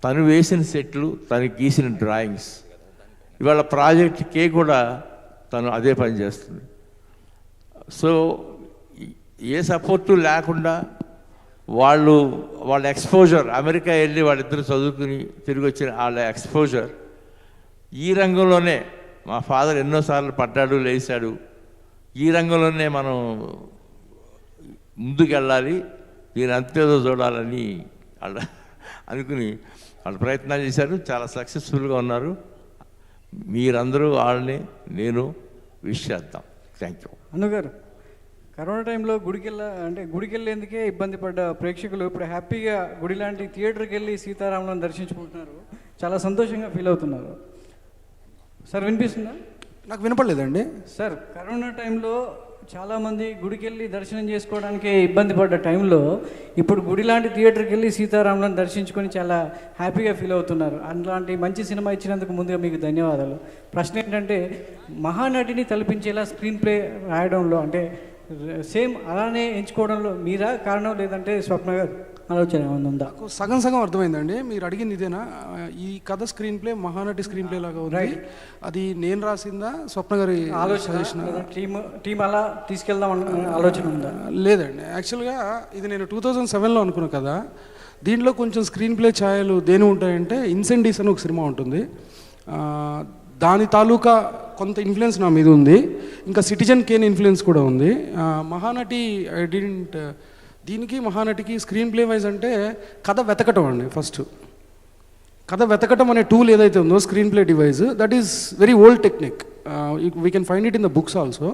తను వేసిన సెట్లు, తను గీసిన డ్రాయింగ్స్, ఇవాళ ప్రాజెక్ట్ కే కూడా తను అదే పని చేస్తుంది. సో ఏ సపోర్టు లేకుండా వాళ్ళ ఎక్స్పోజర్, అమెరికా వెళ్ళి వాళ్ళిద్దరు చదువుకుని తిరిగి వచ్చిన వాళ్ళ ఎక్స్పోజర్ ఈ రంగంలోనే, మా ఫాదర్ ఎన్నోసార్లు పడ్డాడు లేచాడు, ఈ రంగంలోనే మనం ముందుకెళ్ళాలి, దీని అంతేదో చూడాలని వాళ్ళు అనుకుని వాళ్ళు ప్రయత్నాలు చేశారు. చాలా సక్సెస్ఫుల్గా ఉన్నారు. మీరందరూ వాళ్ళని నేను విష్ చేద్దాం. Thank you. అనుగారు, కరోనా టైంలో గుడికి వెళ్ళేందుకే ఇబ్బంది పడ్డ ప్రేక్షకులు ఇప్పుడు హ్యాపీగా గుడి లాంటి థియేటర్కి వెళ్ళి సీతారాములను దర్శించుకుంటున్నారు, చాలా సంతోషంగా ఫీల్ అవుతున్నారు. సార్ వినిపిస్తుందా? నాకు వినపడలేదండి. సార్, కరోనా టైంలో చాలామంది గుడికి వెళ్ళి దర్శనం చేసుకోవడానికి ఇబ్బంది పడ్డ టైంలో ఇప్పుడు గుడి లాంటి థియేటర్కి వెళ్ళి సీతారాములను దర్శించుకొని చాలా హ్యాపీగా ఫీల్ అవుతున్నారు. అలాంటి మంచి సినిమా ఇచ్చినందుకు ముందుగా మీకు ధన్యవాదాలు. ప్రశ్న ఏంటంటే, మహానటిని తలపించేలా స్క్రీన్ ప్లే రాయడంలో అంటే సేమ్ అలానే ఎంచుకోవడంలో మీరా కారణం, లేదంటే స్వప్న గారు ఆలోచన ఏమైనా ఉందా? నాకు సగం సగం అర్థమైందండి. మీరు అడిగింది ఇదేనా? ఈ కథ screen play Mahanati screen play లాగా ఉంది. అది నేను రాసిందా స్వప్న గారి ఆలోచన? టీం అలా తీసుకెళ్దాం ఆలోచన ఉందా? లేదండి, యాక్చువల్గా ఇది నేను 2007లో అనుకున్నా కదా. దీంట్లో కొంచెం స్క్రీన్ ప్లే ఛాయలు దేని ఉంటాయంటే, ఇన్సెండీస్ అని ఒక సినిమా ఉంటుంది, దాని తాలూకా కొంత ఇన్ఫ్లుయెన్స్ నా మీద ఉంది. ఇంకా సిటిజన్ కేన్ ఇన్ఫ్లుయెన్స్ కూడా ఉంది. మహానటి ఐ డిడెంట్ దీనికి మహానటికి స్క్రీన్ ప్లే వైజ్ అంటే కథ వెతకటం అండి. ఫస్ట్ కథ వెతకటం అనే టూల్ ఏదైతే ఉందో screen play device, that is very old technique. We can find it in the books also.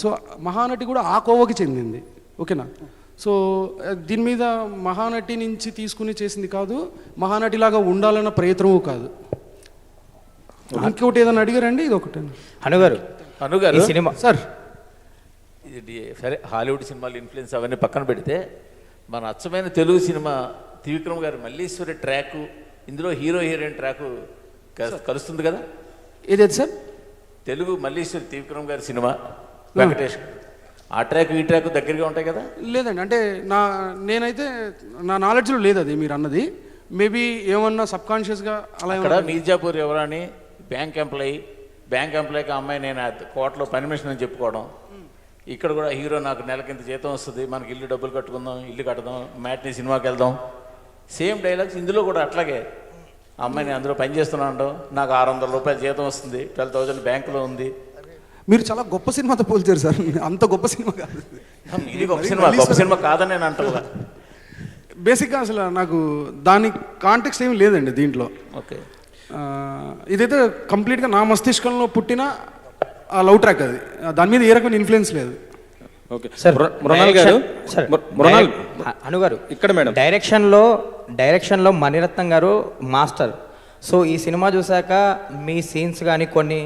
So Mahanati కూడా ఆ కోవకి చెందింది. ఓకేనా? సో దీని మీద మహానటి నుంచి తీసుకుని చేసింది కాదు, మహానటిలాగా ఉండాలన్న ప్రయత్నము కాదు. ఇంకోటి ఏదైనా అడిగారండి? ఇది ఒకటే. హను గారు సినిమా సార్, ఇది సరే హాలీవుడ్ సినిమాలు ఇన్ఫ్లుయెన్స్ అవన్నీ పక్కన పెడితే, మన అచ్చమైన తెలుగు సినిమా త్రివిక్రమ్ గారి మల్లీశ్వరి ట్రాకు, ఇందులో హీరో హీరోయిన్ ట్రాకు కలుస్తుంది కదా? ఏదైతే సార్ తెలుగు మల్లీశ్వరి త్రివిక్రమ్ గారి సినిమా వెంకటేష్, ఆ ట్రాక్ ఈ ట్రాక్ దగ్గరగా ఉంటాయి కదా? లేదండి, అంటే నేనైతే నా నాలెడ్జ్లో లేదు అది మీరు అన్నది. మేబీ ఏమన్నా సబ్కాన్షియస్గా అలా. ఇక్కడ మీర్జాపూర్ ఎవరని బ్యాంక్ ఎంప్లాయీకి అమ్మాయి నేను కోర్టులో పర్మిషన్ అని చెప్పుకోవడం. ఇక్కడ కూడా హీరో నాకు నెలకింత జీతం వస్తుంది, మనకి ఇల్లు డబ్బులు కట్టుకుందాం, ఇల్లు కడదాం, మ్యాట్నీ సినిమాకి వెళ్దాం, సేమ్ డైలాగ్స్ ఇందులో కూడా అట్లాగే. అమ్మాయి నేను అందులో పనిచేస్తున్నాను, నాకు 600 రూపాయలు జీతం వస్తుంది, 12,000 బ్యాంకులో ఉంది. మీరు చాలా గొప్ప సినిమాతో పోల్చారు సార్. అంత గొప్ప సినిమా కాదు ఇది. గొప్ప సినిమా కాదని నేను అంటాను. బేసిక్గా అసలు నాకు దాని కాంటెక్స్ట్ ఏమి లేదండి దీంట్లో. ఓకే, ఇదైతే కంప్లీట్గా నా మస్తిష్కంలో పుట్టిన ఆ లవ్ ట్రాక్. అది దాని మీద ఏ రకమైన ఇన్ఫ్లుయెన్స్ లేదు. Okay sir. మృణాల్ గారు, హను గారు ఇక్కడ మేడం డైరెక్షన్లో మణిరత్నం గారు మాస్టర్. సో ఈ సినిమా చూసాక మీ సీన్స్ కానీ కొన్ని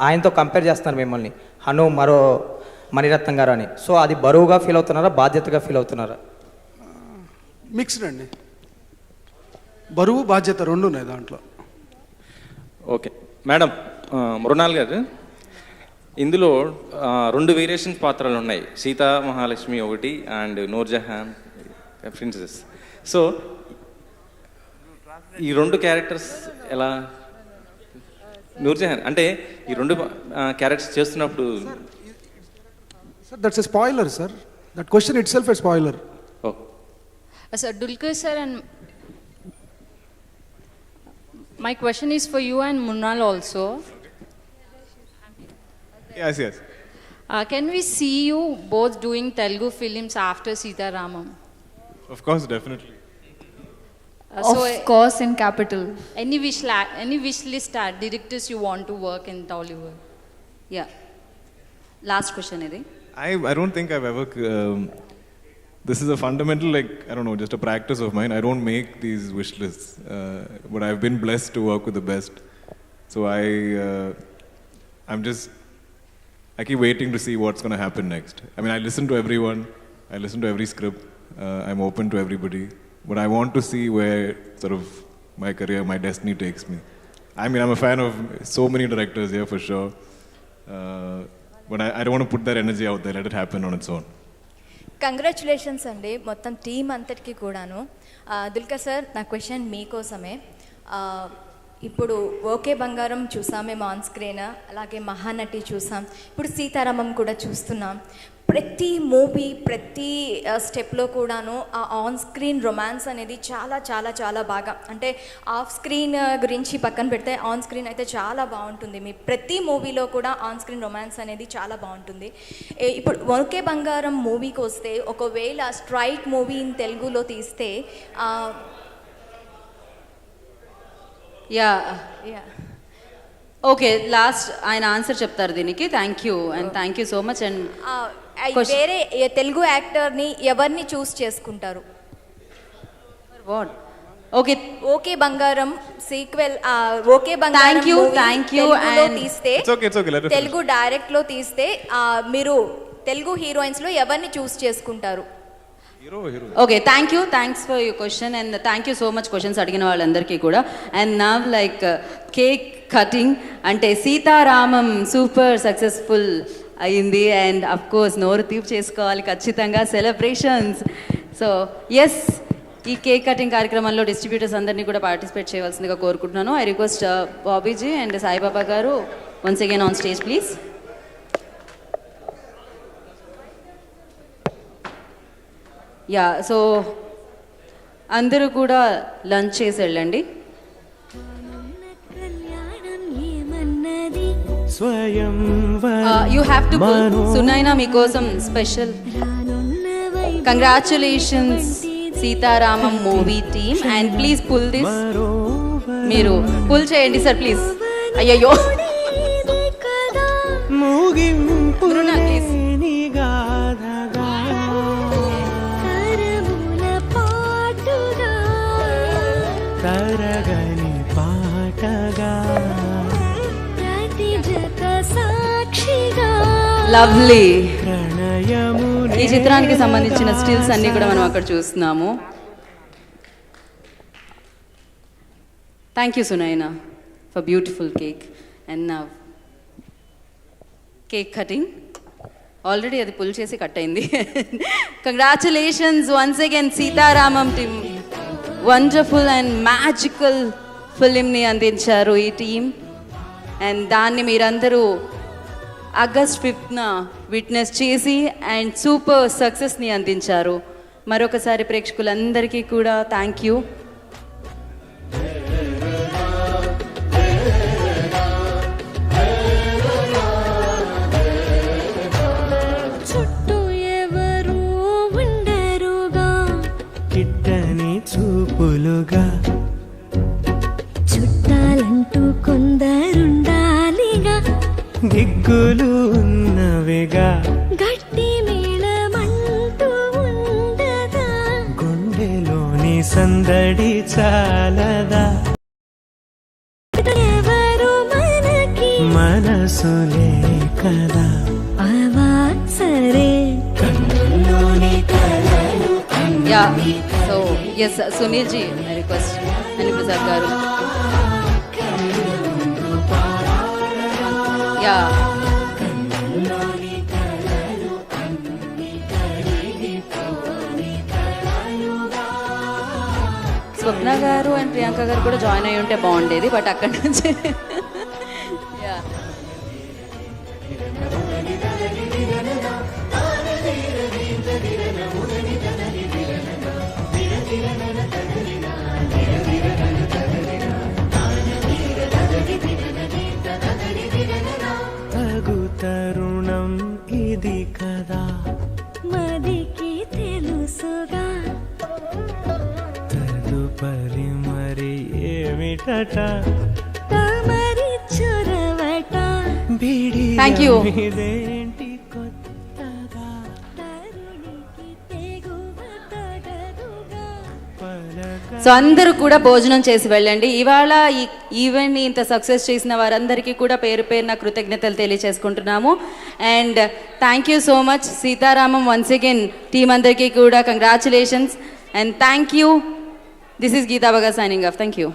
ఆయనతో కంపేర్ చేస్తున్నారు మిమ్మల్ని, హను మరో మణిరత్నం గారు అని. సో అది బరువుగా ఫీల్ అవుతున్నారా, బాధ్యతగా ఫీల్ అవుతున్నారా? మిక్స్డ్ అండి, బరువు బాధ్యత రెండు ఉన్నాయి దాంట్లో. ఓకే మేడం, మృణాల్ గారు, ఇందులో 2 వేరియేషన్స్ పాత్రలు ఉన్నాయి, సీతా మహాలక్ష్మి ఒకటి అండ్ నూర్జహాన్ ప్రిన్సెస్. సో ఈ 2 క్యారెక్టర్స్ ఎలా? నూర్జహాన్ అంటే ఈ 2 క్యారెక్టర్స్ చేస్తున్నప్పుడు sir, that's a spoiler sir. That question it self a spoiler. Sir, Dulquer sir, and my question is for you and Mrunal also. Yes. Can we see you both doing Telugu films after Sita Ramam? Of course, definitely. Of course, in capital. Any wish list directors you want to work in Tollywood? Yeah. Last question idi. I don't think I've ever this is a fundamental, like, I don't know, just a practice of mine. I don't make these wish lists, but I've been blessed to work with the best. So I keep waiting to see what's going to happen next. I mean, I listen to everyone, I listen to every script, I'm open to everybody, but I want to see where sort of my career, my destiny takes me. I mean, I'm a fan of so many directors here for sure, but I don't want to put that energy out there, let it happen on its own. Congratulations అండి మొత్తం team అంతటికి కూడాను. Dulquer sir, నా question మీకోసమే. ఇప్పుడు okay బంగారం చూసాం మేము ఆన్ స్క్రీన్, అలాగే మహానటి చూసాం, ఇప్పుడు సీతారామం కూడా చూస్తున్నాం. ప్రతి మూవీ ప్రతి స్టెప్లో కూడాను ఆ ఆన్ స్క్రీన్ రొమాన్స్ అనేది చాలా చాలా చాలా బాగా, అంటే ఆఫ్ స్క్రీన్ గురించి పక్కన పెడితే ఆన్ స్క్రీన్ అయితే చాలా బాగుంటుంది. మీ ప్రతి మూవీలో కూడా ఆన్ స్క్రీన్ రొమాన్స్ అనేది చాలా బాగుంటుంది. ఇప్పుడు ఒకే బంగారం మూవీకి వస్తే, ఒకవేళ స్ట్రైక్ మూవీ ఇన్ తెలుగులో తీస్తే యా ఓకే, లాస్ట్ ఆయన ఆన్సర్ చెప్తారు దీనికి. Thank you and thank you so much. And వేరే తెలుగు యాక్టర్ని ఎవరిని చూస్ చేసుకుంటారు? వాట్ ఓకే ఓకే బంగారం సీక్వెల్ ఓకే బంగారం థ్యాంక్ యూ తెలుగులో తీస్తే It's okay, let her Telugu direct లో తీస్తే మీరు తెలుగు హీరోయిన్స్ లో ఎవరిని చూస్ చేసుకుంటారు? Okay thanks for your question and thank you so much questions అడిగిన వాళ్ళందరికీ కూడా. And now like cake cutting అంటే సీతారామం సూపర్ సక్సెస్ఫుల్ అయింది అండ్ అఫ్ కోర్స్ నోరు తీపి చేసుకోవాలి ఖచ్చితంగా, సెలబ్రేషన్స్. సో ఎస్, ఈ కేక్ కటింగ్ కార్యక్రమంలో డిస్ట్రిబ్యూటర్స్ అందరినీ కూడా పార్టిసిపేట్ చేయవలసిందిగా కోరుకుంటున్నాను. I request Bhabhiji and Saibaba గారు once again on stage please. Yeah, so అందరూ కూడా లంచ్ చేసి వెళ్ళండి. యూ హ్యావ్ టు సునైనా మీకోసం special congratulations Sita Ramam movie team and please pull this. మీరు పుల్ చేయండి సార్ ప్లీజ్. అయ్యయ్యో మృణాల్ ప్లీజ్. తరగని పాటగా లవ్లీ. ఈ చిత్రానికి సంబంధించిన స్టిల్స్ అన్ని కూడా మనం అక్కడ చూస్తున్నాము. Thank you Sunaina for beautiful cake. And now cake cutting. Already అది పుల్ చేసి కట్ అయింది. Congratulations once again Sitaramam team. Wonderful and magical ఫిలింని అందించారు ఈ టీం. అండ్ దాన్ని మీరందరూ ఆగస్ట్ 5th విట్నెస్ చేసి అండ్ సూపర్ సక్సెస్ని అందించారు. మరొకసారి ప్రేక్షకులందరికీ కూడా థ్యాంక్ యూ. చూపులుగా చుట్టాలంటూ కొందరుండాలిగా దిక్కులు ఉన్నవిగా గట్టి మేళమంటూ ఉండదా గుండెలోని సందడి చాలదా ఎవరు మనకి మనసులే కదా అవా సరే కన్నుల్లోని కలలు yeah. So yes Sunil ji I request Hanuprasad గారు. యా, స్వప్న గారు అండ్ ప్రియాంక గారు కూడా జాయిన్ అయ్యి ఉంటే బాగుండేది, బట్ అక్కడి నుంచి యా. తరుణం ఇది కదా మదికి తెలుసుగా తదుపరి మరి ఏమిటట తమరి చొరవట బిడి థ్యాంక్ యూ. ఇదేంటి కొత్తగా తరుణికి తెగువ తగదుగా సో అందరూ కూడా భోజనం చేసి వెళ్ళండి. ఇవాళ ఈ ఈవెంట్ని ఇంత సక్సెస్ చేసిన వారందరికీ కూడా పేరు పేరున కృతజ్ఞతలు తెలియజేసుకుంటున్నాము. And thank you so much Sitaramam once again team అందరికీ కూడా congratulations and thank you. This is Geetha బగా సైనింగ్ ఆఫ్. Thank you.